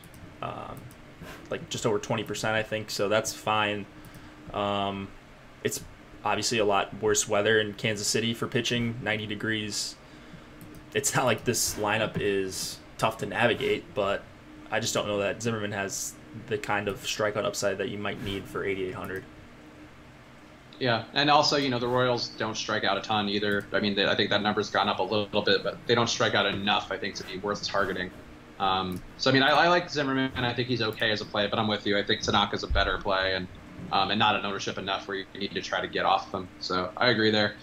like just over 20%, I think. So that's fine. It's obviously a lot worse weather in Kansas City for pitching, 90 degrees. It's not like this lineup is tough to navigate, but I just don't know that Zimmerman has the kind of strikeout upside that you might need for 8,800. Yeah, and also, the Royals don't strike out a ton either. I mean, I think that number's gone up a little bit, but they don't strike out enough, I think, to be worth targeting. So, I mean, I like Zimmerman, and I think he's okay as a play, but I'm with you. I think Tanaka's a better play and not an ownership enough where you need to try to get off them. So I agree there.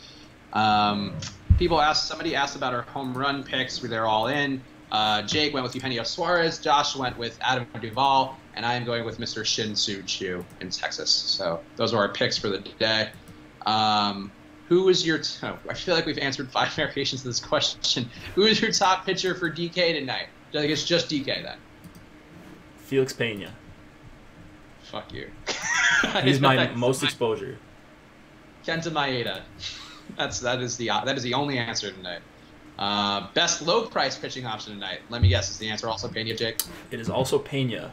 Somebody asked about our home run picks, where they're all in. Jake went with Eugenio Suarez. Josh went with Adam Duvall. And I am going with Mr. Shin-Soo Choo in Texas. So those are our picks for the day. Who is your I feel like we've answered 5 variations of this question. Who is your top pitcher for DK tonight? I think it's just DK then. Felix Pena. Fuck you. He's my most exposure. Kenta Maeda. That is the only answer tonight. Best low price pitching option tonight. Let me guess, is the answer also Pena, Jake? It is also Pena.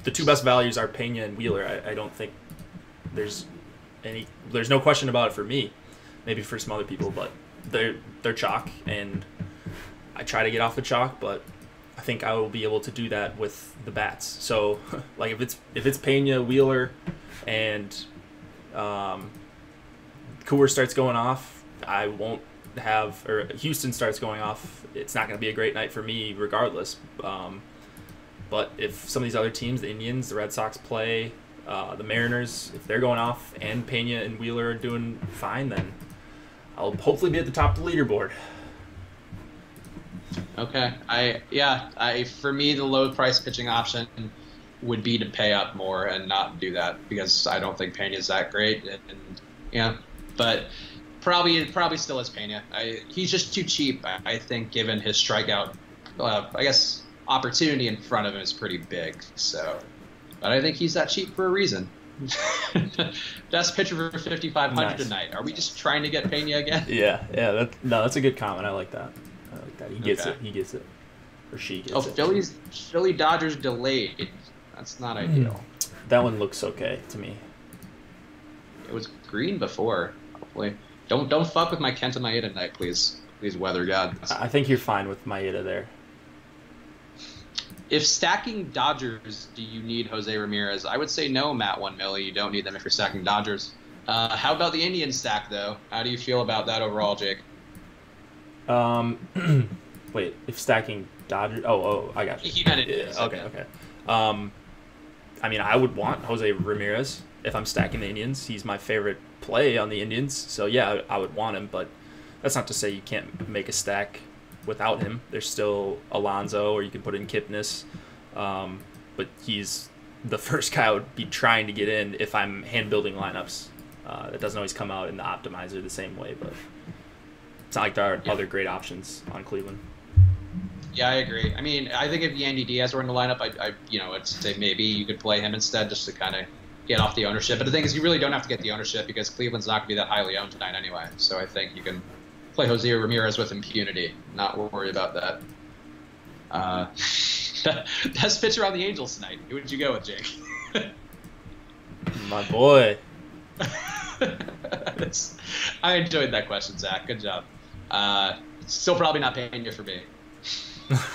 The two best values are Pena and Wheeler. I don't think there's no question about it for me. Maybe for some other people, but they're chalk, and I try to get off the chalk, but I think I will be able to do that with the bats. So, like if it's Pena, Wheeler, and Cooper starts going off, I won't have, or Houston starts going off, it's not going to be a great night for me regardless. But if some of these other teams, the Indians, the Red Sox play, the Mariners, if they're going off and Pena and Wheeler are doing fine, then I'll hopefully be at the top of the leaderboard. Okay. For me, the low price pitching option would be to pay up more and not do that, because I don't think Pena is that great. But probably still is Pena. He's just too cheap, I think, given his strikeout. Opportunity in front of him is pretty big. So, but I think he's that cheap for a reason. Best pitcher for 5,500 tonight. Are we just trying to get Pena again? Yeah. That's a good comment. I like that. He gets it. He gets it. Or she gets it. Philly Dodgers delayed. That's not ideal. That one looks okay to me. It was green before. Hopefully, don't fuck with my Kenta Maeda tonight, please. Please, weather gods. I think you're fine with Maeda there. If stacking Dodgers, do you need Jose Ramirez? I would say no, Matt 1 milli. You don't need them if you're stacking Dodgers. How about the Indian stack, though? How do you feel about that overall, Jake? Wait, if stacking Dodgers... Oh, I got you. He meant it. Yeah, okay. I mean, I would want Jose Ramirez if I'm stacking the Indians. He's my favorite play on the Indians. So, yeah, I would want him, but that's not to say you can't make a stack without him. There's still Alonso, or you can put in Kipnis, but he's the first guy I would be trying to get in if I'm hand building lineups. That doesn't always come out in the optimizer the same way, but it's not like there are other great options on Cleveland. Yeah, I agree. I mean, I think if Yandy Diaz were in the lineup, I'd say maybe you could play him instead, just to kind of get off the ownership. But the thing is, you really don't have to get the ownership, because Cleveland's not going to be that highly owned tonight anyway. So I think you can play Jose Ramirez with impunity. Not worry about that. Best pitcher on the Angels tonight. Who would you go with, Jake? My boy. I enjoyed that question, Zach. Good job. Still probably not Pena for me.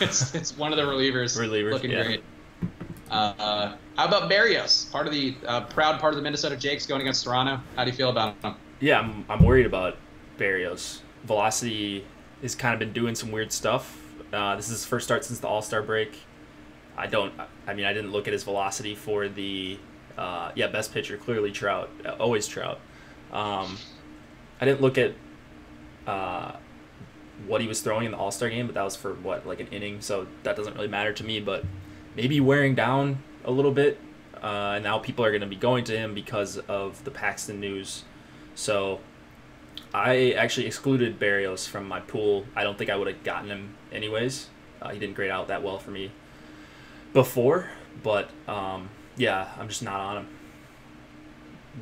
It's one of the relievers looking great. How about Berrios? Part of the proud part of the Minnesota Jakes going against Toronto. How do you feel about him? Yeah, I'm worried about Berrios. Velocity has kind of been doing some weird stuff. This is his first start since the All-Star break. I didn't look at his velocity for the best pitcher, clearly Trout, always Trout. I didn't look at what he was throwing in the All-Star game, but that was for what, like an inning, so that doesn't really matter to me. But maybe wearing down a little bit. And now people are going to be going to him because of the Paxton news. So I actually excluded Barrios from my pool. I don't think I would have gotten him anyways. He didn't grade out that well for me before, but yeah, I'm just not on him.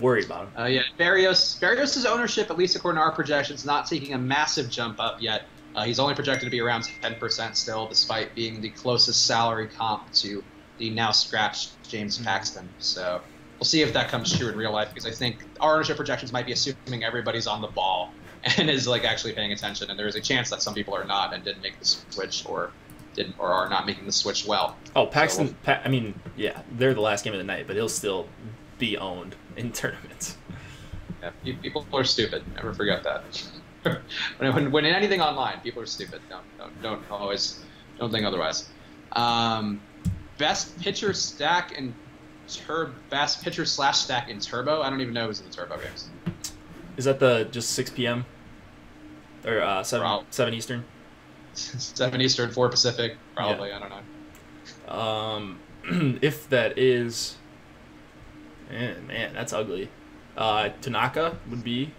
Worried about him. Yeah, Barrios' ownership, at least according to our projections, not taking a massive jump up yet. He's only projected to be around 10% still, despite being the closest salary comp to the now scratched James Paxton. So we'll see if that comes true in real life, because I think our ownership projections might be assuming everybody's on the ball and is like actually paying attention, and there is a chance that some people are not and didn't make the switch or are not making the switch well. Oh, Paxton, so I mean, yeah, they're the last game of the night, but he'll still be owned in tournaments. Yeah, people are stupid. Never forget that. when anything online, people are stupid. Don't think otherwise. Best pitcher stack in best pitcher / stack in Turbo. I don't even know who's in the Turbo games. Is that the just 6 p.m. or 7 Eastern? 7 Eastern, 4 Pacific, probably. Yeah. I don't know. If that is, man, that's ugly. Tanaka would be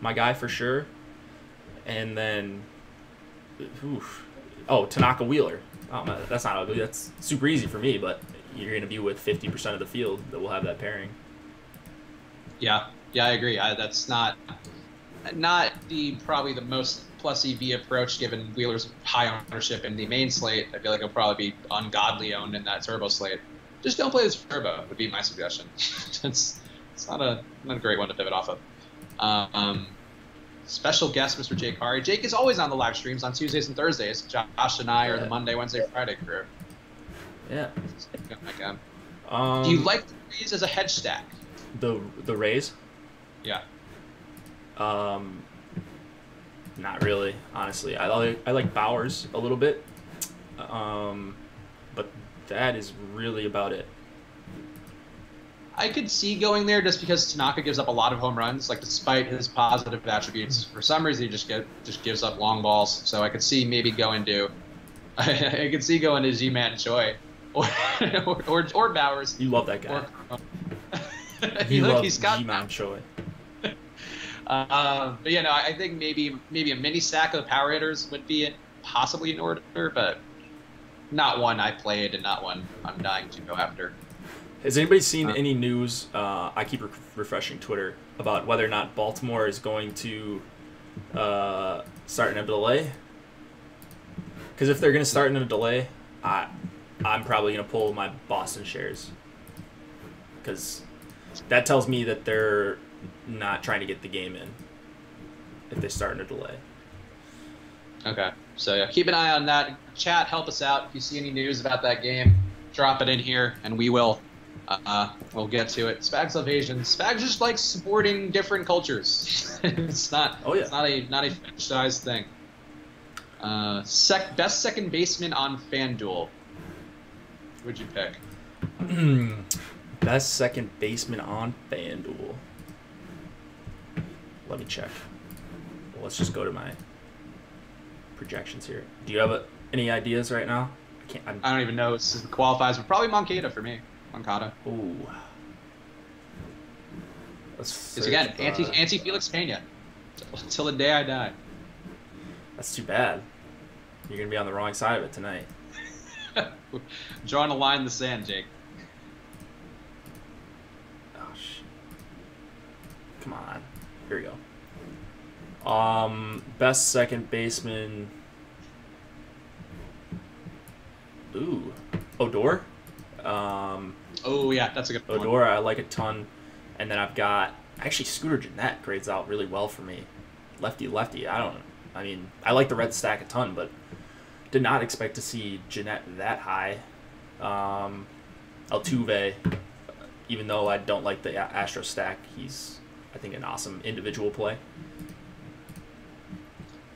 my guy for sure, and then, Tanaka Wheeler. That's not ugly. That's super easy for me, but you're going to be with 50% of the field that will have that pairing. Yeah, I agree. That's not probably the most plus EV approach given Wheeler's high ownership in the main slate. I feel like he'll probably be ungodly owned in that Turbo slate. Just don't play this Turbo would be my suggestion. it's not a great one to pivot off of. Special guest, Mr. Jake Hari. Jake is always on the live streams on Tuesdays and Thursdays. Josh and I are the Monday, Wednesday, Friday crew. Yeah. Do you like the Rays as a hedge stack? The Rays? Yeah. Not really, honestly. I like Bowers a little bit, but that is really about it. I could see going there just because Tanaka gives up a lot of home runs. Like, despite his positive attributes, for some reason he just gives up long balls. So I could see maybe going to, I could see going to Ji-Man Choi, or Bowers. You love that guy. He's got Ji-Man Choi. But yeah, no, I think maybe a mini stack of the power hitters would be possibly in order, but not one I played and not one I'm dying to go after. Has anybody seen any news? I keep refreshing Twitter about whether or not Baltimore is going to start in a delay. Because if they're going to start in a delay, I'm probably going to pull my Boston shares. Because that tells me that they're not trying to get the game in if they start in a delay. Okay, so yeah, keep an eye on that. Chat, help us out. If you see any news about that game, drop it in here, and we'll get to it. Spags love Asians. Spags just likes supporting different cultures. It's not. Oh yeah. It's not a fetishized thing. Best second baseman on FanDuel. Who'd you pick? Best second baseman on FanDuel. Let me check. Well, let's just go to my projections here. Do you have any ideas right now? I don't even know if this qualifies, but probably Moncada for me. Moncada. Ooh. Because again, anti Felix Pena. Till the day I die. That's too bad. You're gonna be on the wrong side of it tonight. Drawing a line in the sand, Jake. Oh shit. Come on. Here we go. Best second baseman. Ooh. Odor. Oh yeah, that's a good one. Odor, I like a ton. And then I've got actually Scooter Gennett grades out really well for me. Lefty. I mean, I like the red stack a ton, but did not expect to see Gennett that high. Altuve, even though I don't like the Astro stack, he's, I think, an awesome individual play.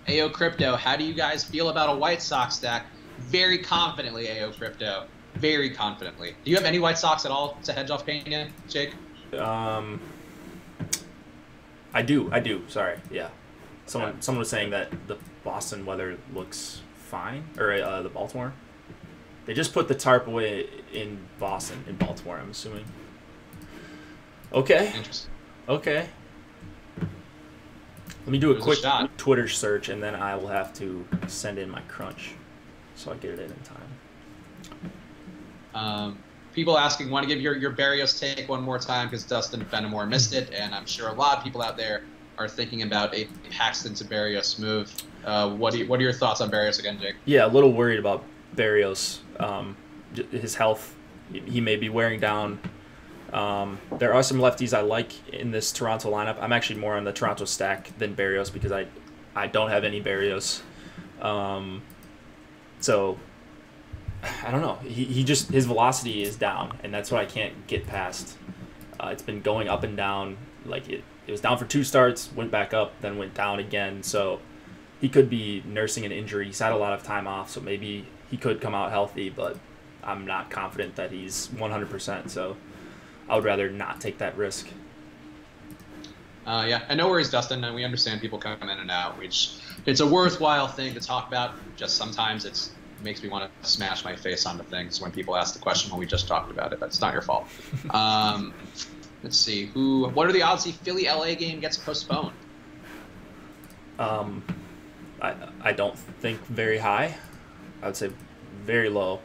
AO Crypto, how do you guys feel about a White Sox stack? Very confidently, AO Crypto. Very confidently. Do you have any White Sox at all to hedge off Pena, Jake? I do. Sorry, yeah. Someone was saying that the Boston weather looks fine, or the Baltimore. They just put the tarp away in Boston, in Baltimore, I'm assuming. Okay. Interesting. Okay. Let me do a quick shot. Twitter search, and then I will have to send in my crunch so I get it in time. People asking, want to give your Barrios take one more time because Dustin Fenimore missed it, and I'm sure a lot of people out there are thinking about a Paxton to Barrios move. What are your thoughts on Barrios again, Jake? Yeah, a little worried about Barrios. His health, he may be wearing down. There are some lefties I like in this Toronto lineup. I'm actually more on the Toronto stack than Barrios because I don't have any Barrios. So I don't know. He just, his velocity is down, and that's what I can't get past. It's been going up and down. Like it was down for 2 starts, went back up, then went down again. So he could be nursing an injury. He's had a lot of time off, so maybe he could come out healthy, but I'm not confident that he's 100%. So I would rather not take that risk. Yeah, and no worries, Dustin. And we understand people come in and out, which it's a worthwhile thing to talk about. Just sometimes it makes me want to smash my face onto things when people ask the question when we just talked about it. That's not your fault. Let's see. What are the odds the Philly-LA game gets postponed? I don't think very high. I would say very low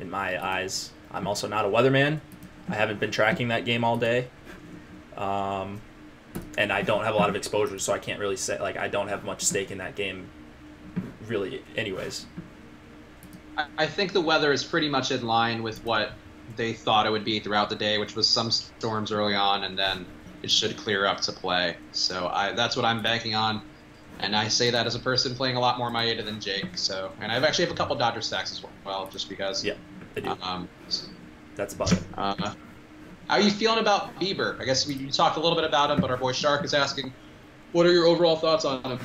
in my eyes. I'm also not a weatherman. I haven't been tracking that game all day. And I don't have a lot of exposure, so I can't really say, like, I don't have much stake in that game really anyways. I think the weather is pretty much in line with what they thought it would be throughout the day, which was some storms early on, and then it should clear up to play. So that's what I'm banking on, and I say that as a person playing a lot more Maeda than Jake. So, and I actually have a couple Dodger stacks as well, just because. Yeah, I do. That's about it. How are you feeling about Bieber? I guess you talked a little bit about him, but our boy Shark is asking, what are your overall thoughts on him?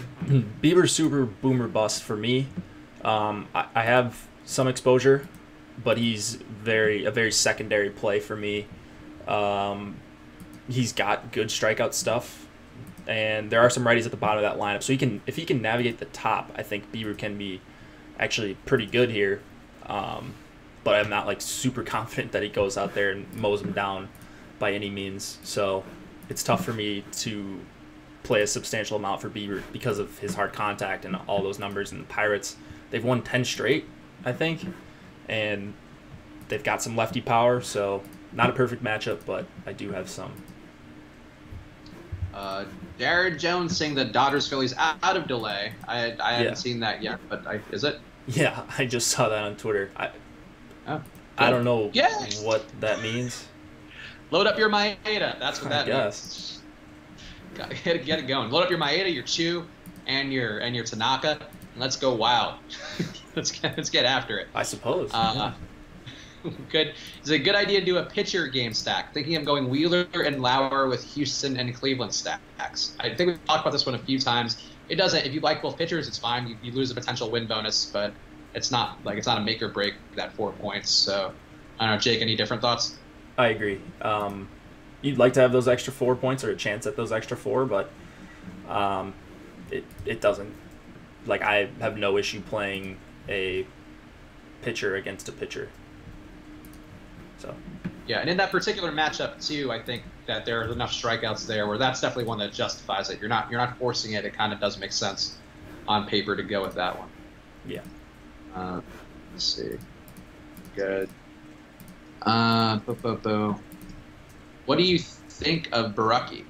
Bieber's super boomer bust for me. I have some exposure, but he's a very secondary play for me. He's got good strikeout stuff, and there are some righties at the bottom of that lineup. So if he can navigate the top, I think Bieber can be actually pretty good here. But I'm not like super confident that he goes out there and mows him down by any means. So it's tough for me to play a substantial amount for Bieber because of his hard contact and all those numbers. And the Pirates, they've won 10 straight, I think, and they've got some lefty power. So not a perfect matchup, but I do have some. Jared Jones saying the Dodgers-Phillies out of delay. I haven't seen that yet, but is it? Yeah, I just saw that on Twitter. I don't know what that means. Load up your Maeda. That's what that means. Gotta get it going. Load up your Maeda, your Chu, and your Tanaka, and let's go wild. let's get after it. I suppose. Good. It's a good idea to do a pitcher game stack. Thinking of going Wheeler and Lauer with Houston and Cleveland stacks. I think we've talked about this one a few times. It doesn't. If you like both pitchers, it's fine. You lose a potential win bonus, but it's not a make or break that 4 points. So I don't know, Jake. Any different thoughts? I agree. You'd like to have those extra 4 points or a chance at those extra 4, but it doesn't. Like, I have no issue playing a pitcher against a pitcher. So. Yeah, and in that particular matchup too, I think that there are enough strikeouts there where that's definitely one that justifies it. You're not forcing it. It kind of does make sense on paper to go with that one. Yeah. Let's see. Good. What do you think of Barucki?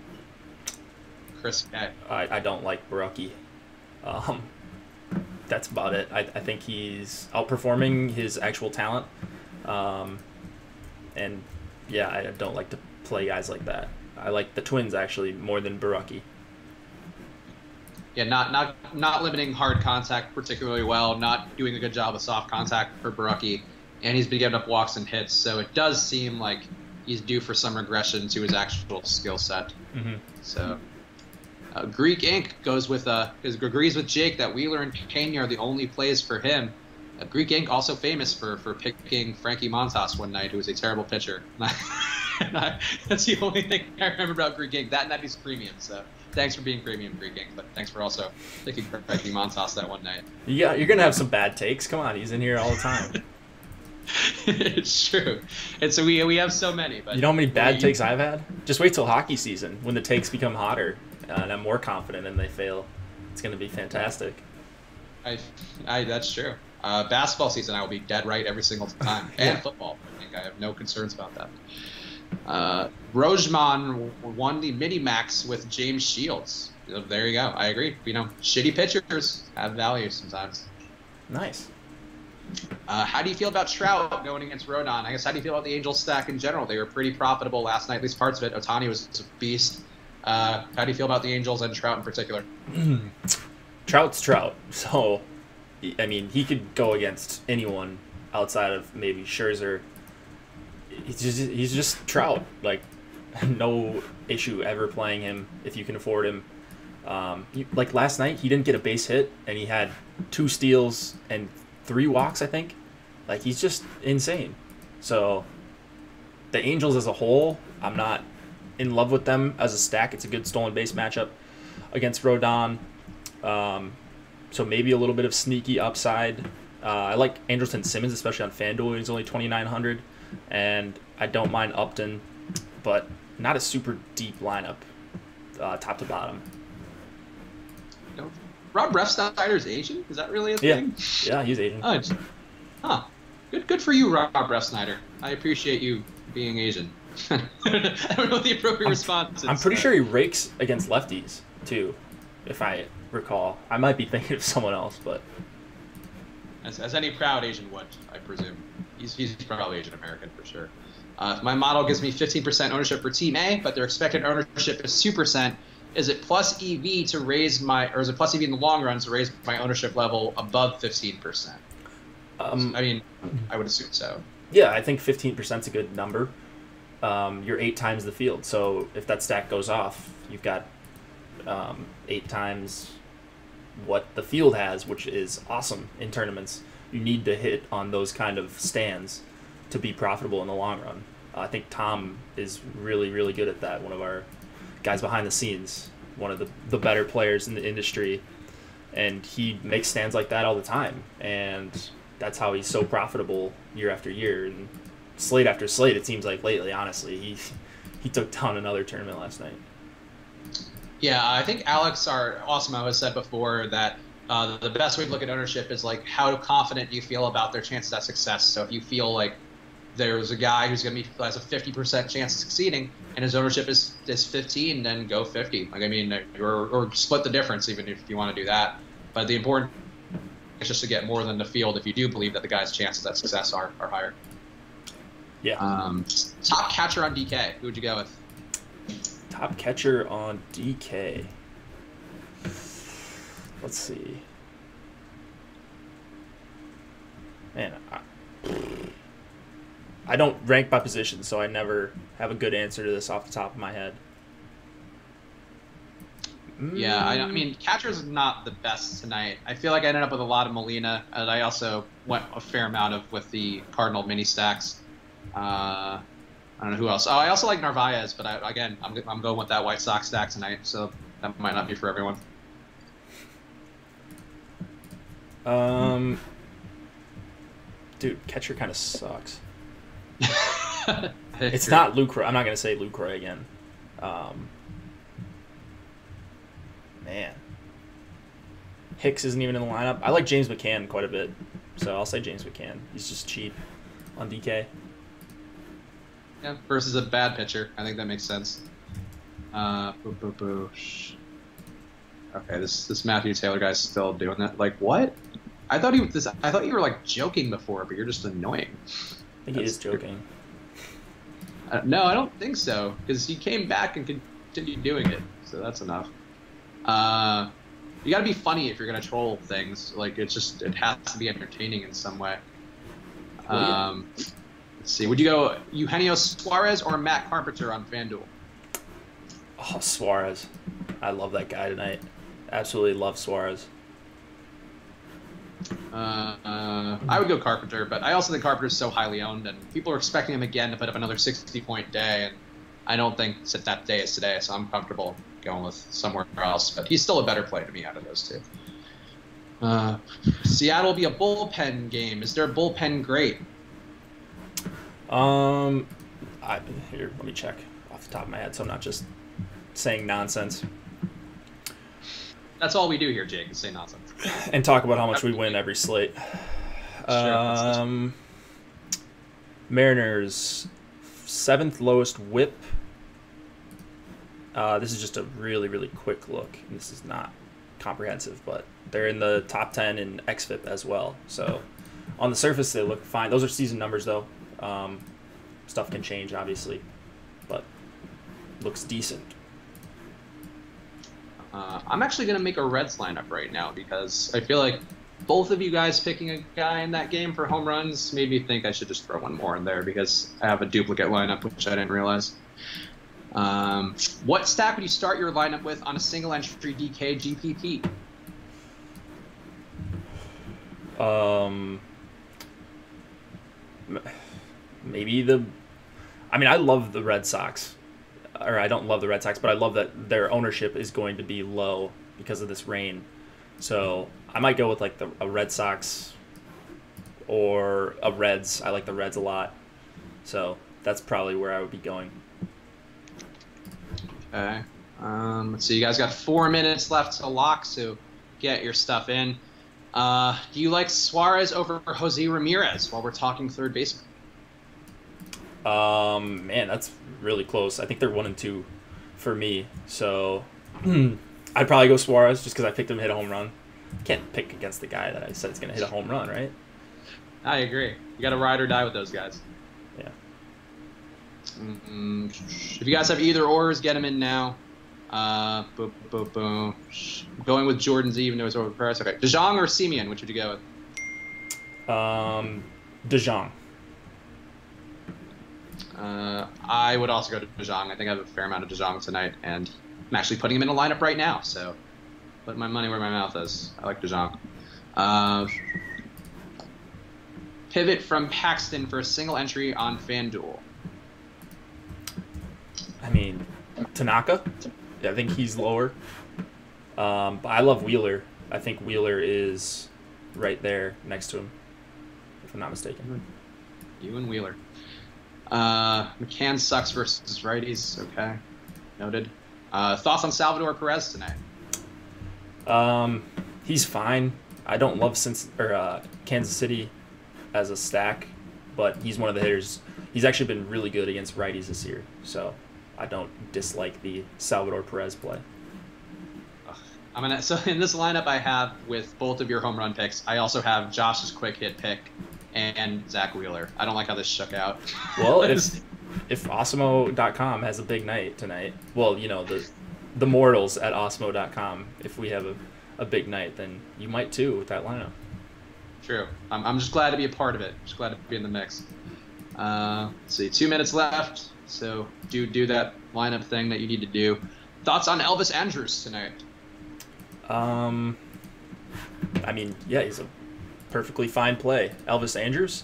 Chris K. I don't like Barucki. That's about it. I think he's outperforming his actual talent. And yeah, I don't like to play guys like that. I like the Twins actually more than Barucki. Yeah, not limiting hard contact particularly well, not doing a good job of soft contact for Barucki, and he's been giving up walks and hits. So it does seem like he's due for some regression to his actual skill set. Mm-hmm. So Greek Ink agrees with Jake that Wheeler and Pena are the only plays for him. Greek Ink also famous for picking Frankie Montas one night, who was a terrible pitcher. That's the only thing I remember about Greek King. That and that he's premium. So thanks for being premium, Greek King. But thanks for also taking Frankie Montas that one night. Yeah, you're gonna have some bad takes. Come on, he's in here all the time. It's true. And so we have so many. But you know how many bad takes I've had? Just wait till hockey season when the takes become hotter and I'm more confident and they fail. It's gonna be fantastic. That's true. Basketball season, I will be dead right every single time. And football, I think I have no concerns about that. Rogemon won the mini max with James Shields. There you go. I agree. Shitty pitchers have value sometimes. Nice. How do you feel about Trout going against Rodon? I guess how do you feel about the Angels stack in general? They were pretty profitable last night, at least parts of it. Ohtani was a beast. How do you feel about the Angels and Trout in particular? Trout's Trout, so I mean he could go against anyone outside of maybe Scherzer. He's just Trout. Like no issue ever playing him if you can afford him. Like last night, he didn't get a base hit and he had 2 steals and 3 walks, I think. Like he's just insane. So the Angels as a whole, I'm not in love with them as a stack. It's a good stolen base matchup against Rodon. So maybe a little bit of sneaky upside. I like Andrus Simmons, especially on FanDuel. He's only 2,900, and I don't mind Upton, but not a super deep lineup, top to bottom. Rob Refsnyder's Asian? Is that really a thing? Yeah, he's Asian. Good for you, Rob Refsnyder. I appreciate you being Asian. I don't know what the appropriate response is. I'm pretty sure he rakes against lefties too, if I recall. I might be thinking of someone else, but as any proud Asian would, I presume. He's probably Asian American for sure. My model gives me 15% ownership for Team A, but their expected ownership is 2%. Is it plus EV to raise or is it plus EV in the long run to raise my ownership level above 15%? I mean, I would assume so. Yeah, I think 15% is a good number. You're 8 times the field, so if that stack goes off, you've got 8 times what the field has, which is awesome in tournaments. You need to hit on those kind of stands to be profitable in the long run. I think Tom is really, really good at that. One of our guys behind the scenes, one of the better players in the industry, and he makes stands like that all the time, and that's how he's so profitable year after year and slate after slate. It seems like lately, honestly, he took down another tournament last night. Yeah, I think Alex, our Awesemo, has said before that the best way to look at ownership is like how confident you feel about their chances at success. So if you feel like there's a guy who's going to has a 50% chance of succeeding and his ownership is 15, then go 50. Like, I mean, or split the difference even if you want to do that. But the important is just to get more than the field if you do believe that the guy's chances at success are higher. Yeah. Top catcher on DK. Who would you go with? Top catcher on DK. Let's see. Man, I don't rank by position, so I never have a good answer to this off the top of my head. Yeah, I mean, catcher's not the best tonight. I feel like I ended up with a lot of Molina, and I also went a fair amount with the Cardinal mini stacks. I don't know who else. Oh, I also like Narvaez, but I'm going with that White Sox stack tonight, so that might not be for everyone. Dude, catcher kind of sucks. It's not Lucroy. I'm not gonna say Lucroy again. Man, Hicks isn't even in the lineup. I like James McCann quite a bit, so I'll say James McCann. He's just cheap on DK. Yeah, versus a bad pitcher. I think that makes sense. Okay, this Matthew Taylor guy's still doing that. Like, what? I thought you were like joking before, but you're just annoying. I think he is joking. No, I don't think so, because he came back and continued doing it, so that's enough. You got to be funny if you're gonna troll things. Like, it has to be entertaining in some way. Let's see. Would you go Eugenio Suarez or Matt Carpenter on FanDuel? Oh, Suarez. I love that guy tonight. Absolutely love Suarez. I would go Carpenter, but I also think Carpenter's so highly owned, and people are expecting him again to put up another 60-point day, and I don't think that day is today, so I'm comfortable going with somewhere else. But he's still a better play to me out of those two. Seattle will be a bullpen game. Is their bullpen great? Here, let me check off the top of my head, so I'm not just saying nonsense. That's all we do here, Jake, is say nonsense. And talk about how much we win every slate. Sure, Mariners, 7th lowest whip. This is just a really, really quick look. This is not comprehensive, but they're in the top 10 in xFIP as well. So on the surface, they look fine. Those are season numbers, though. Stuff can change, obviously, but looks decent. I'm actually going to make a Reds lineup right now because I feel like both of you guys picking a guy in that game for home runs made me think I should just throw one more in there because I have a duplicate lineup, which I didn't realize. What stack would you start your lineup with on a single entry DK GPP? Maybe I love the Red Sox. Or I don't love the Red Sox, but I love that their ownership is going to be low because of this rain. So I might go with like a Red Sox or a Reds. I like the Reds a lot. So that's probably where I would be going. Okay. Let's see. You guys got 4 minutes left to lock, so get your stuff in. Do you like Suarez over Jose Ramirez while we're talking third baseman? Man, that's really close. I think they're 1 and 2 for me. So I'd probably go Suarez just because I picked him to hit a home run. Can't pick against the guy that I said is going to hit a home run, right? I agree. You got to ride or die with those guys. Yeah. If you guys have either ors, get them in now. Boom. Going with Jordan Z, even though it's over price. Okay. DeJong or Semien, which would you go with? DeJong. I would also go to DeJong. I think I have a fair amount of DeJong tonight, and I'm actually putting him in a lineup right now. So, put my money where my mouth is. I like DeJong. Pivot from Paxton for a single entry on FanDuel. I mean, Tanaka. Yeah, I think he's lower. But I love Wheeler. I think Wheeler is right there next to him, if I'm not mistaken. You and Wheeler. McCann sucks versus righties. Okay, noted. Thoughts on Salvador Perez tonight? He's fine. I don't love Kansas City as a stack, but he's one of the hitters. He's actually been really good against righties this year, so I don't dislike the Salvador Perez play. So in this lineup I have with both of your home run picks, I also have Josh's quick hit pick and Zach Wheeler. I don't like how this shook out. Well, if Osmo.com has a big night tonight, well, you know, the mortals at Osmo.com, if we have a big night, then you might too with that lineup. True. I'm just glad to be a part of it. Just glad to be in the mix. Let's see, 2 minutes left. So do that lineup thing that you need to do. Thoughts on Elvis Andrus tonight? I mean, yeah, he's a perfectly fine play. Elvis Andrus,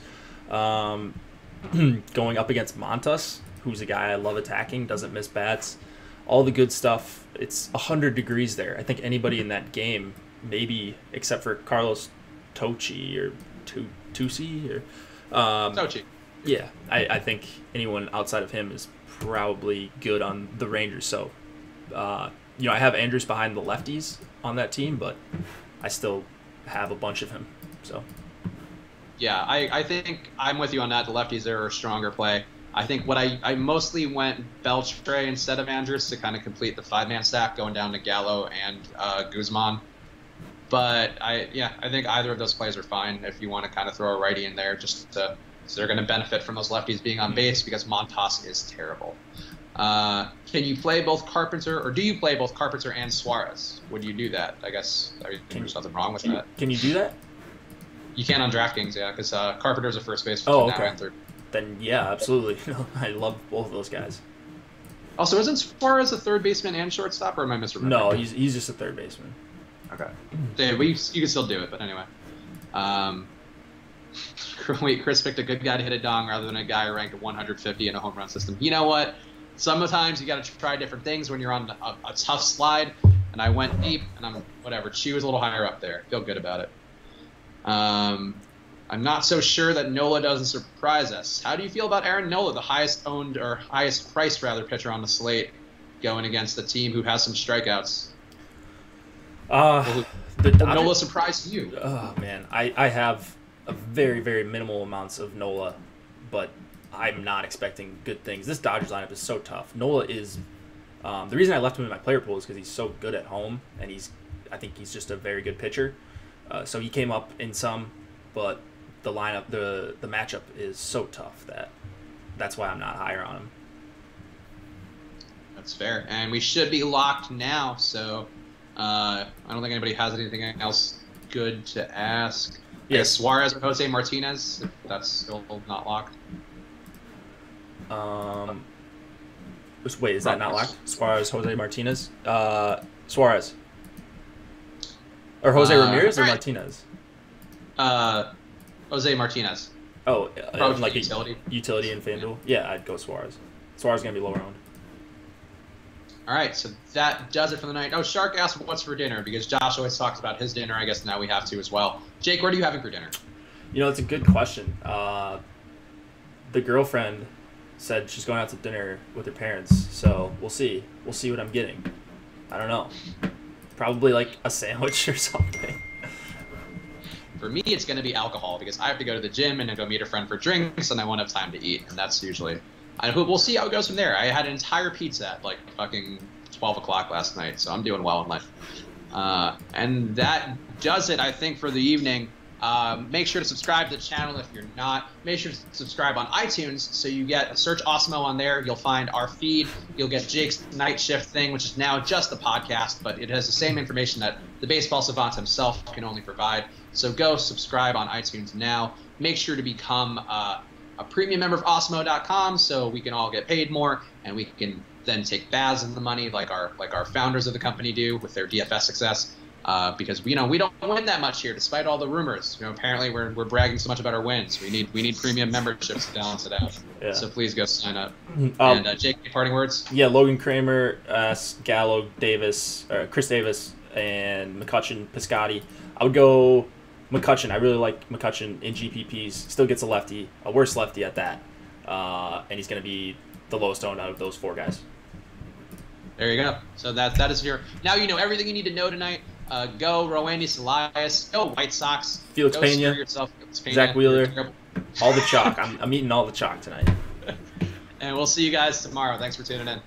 going up against Montas, who's a guy I love attacking, doesn't miss bats, all the good stuff. It's 100 degrees there. I think anybody in that game, maybe except for Carlos Tochi or Tucci or Tochi. Yeah, I think anyone outside of him is probably good on the Rangers. So, I have Andrus behind the lefties on that team, but I still have a bunch of him. So, yeah, I think I'm with you on that. The lefties are a stronger play. I think I mostly went Beltre instead of Andrus to kind of complete the 5-man stack, going down to Gallo and Guzman. But I think either of those plays are fine if you want to kind of throw a righty in there, so they're going to benefit from those lefties being on base because Montas is terrible. Can you play both Carpenter, or do you play both Carpenter and Suarez? Would you do that? I guess there's nothing wrong with that. Can you do that? You can on DraftKings, yeah, because Carpenter's a first baseman. Oh, now okay. and third. Then yeah, absolutely. I love both of those guys. Also, isn't Suarez a third baseman and shortstop, or am I misremembering? No, he's just a third baseman. Okay. Yeah, you can still do it, but anyway. Um, Chris picked a good guy to hit a dong rather than a guy ranked 150 in a home run system. You know what? Sometimes you got to try different things when you're on a tough slide. And I went deep, and I'm whatever. She was a little higher up there. Feel good about it. I'm not so sure that Nola doesn't surprise us. How do you feel about Aaron Nola, the highest owned or highest priced rather pitcher on the slate, going against a team who has some strikeouts? Did Nola surprise you? Oh man, I have a very, very minimal amounts of Nola, but I'm not expecting good things. This Dodgers lineup is so tough. Nola is the reason I left him in my player pool is because he's so good at home, and I think he's just a very good pitcher. So he came up in some, but the lineup, the matchup is so tough that's why I'm not higher on him. That's fair, and we should be locked now. So I don't think anybody has anything else good to ask. Yes, Suarez or Jose Martinez. If that's still not locked. Wait, is that not locked? Suarez, Jose Martinez, Suarez, or Jose Ramirez or right. Martinez? Jose Martinez. Oh, like utility. Utility in FanDuel. Yeah, I'd go Suarez. Suarez is gonna be lower owned. All right, so that does it for the night. Oh, Shark asked what's for dinner because Josh always talks about his dinner. I guess now we have to as well. Jake, what are you having for dinner? You know, it's a good question. The girlfriend said she's going out to dinner with her parents, so we'll see. We'll see what I'm getting. I don't know. Probably like a sandwich or something. For me, it's going to be alcohol because I have to go to the gym and then go meet a friend for drinks, and I won't have time to eat. And that's usually... we'll see how it goes from there. I had an entire pizza at like fucking 12 o'clock last night, so I'm doing well in life. And that does it, I think, for the evening. Make sure to subscribe to the channel if you're not. Make sure to subscribe on iTunes so you get search Osmo on there. You'll find our feed. You'll get Jake's night shift thing, which is now just a podcast, but it has the same information that the baseball savant himself can only provide. So go subscribe on iTunes now. Make sure to become a premium member of Osmo.com so we can all get paid more and we can then take baths in the money like our founders of the company do with their DFS success. Because we don't win that much here, despite all the rumors. Apparently we're bragging so much about our wins. We need premium memberships to balance it out. Yeah. So please go sign up. And Jake, parting words. Yeah, Logan Kramer, Gallo, Davis, Chris Davis, and McCutchen, Piscotty. I would go McCutchen. I really like McCutchen in GPPs. Still gets a lefty, a worse lefty at that, and he's going to be the lowest owned out of those four guys. There you go. So that is your. Now you know everything you need to know tonight. Go Rowandy Elias. Go White Sox. Felix Pena. Yourself, Zach Wheeler. All the chalk. I'm eating all the chalk tonight. And we'll see you guys tomorrow. Thanks for tuning in.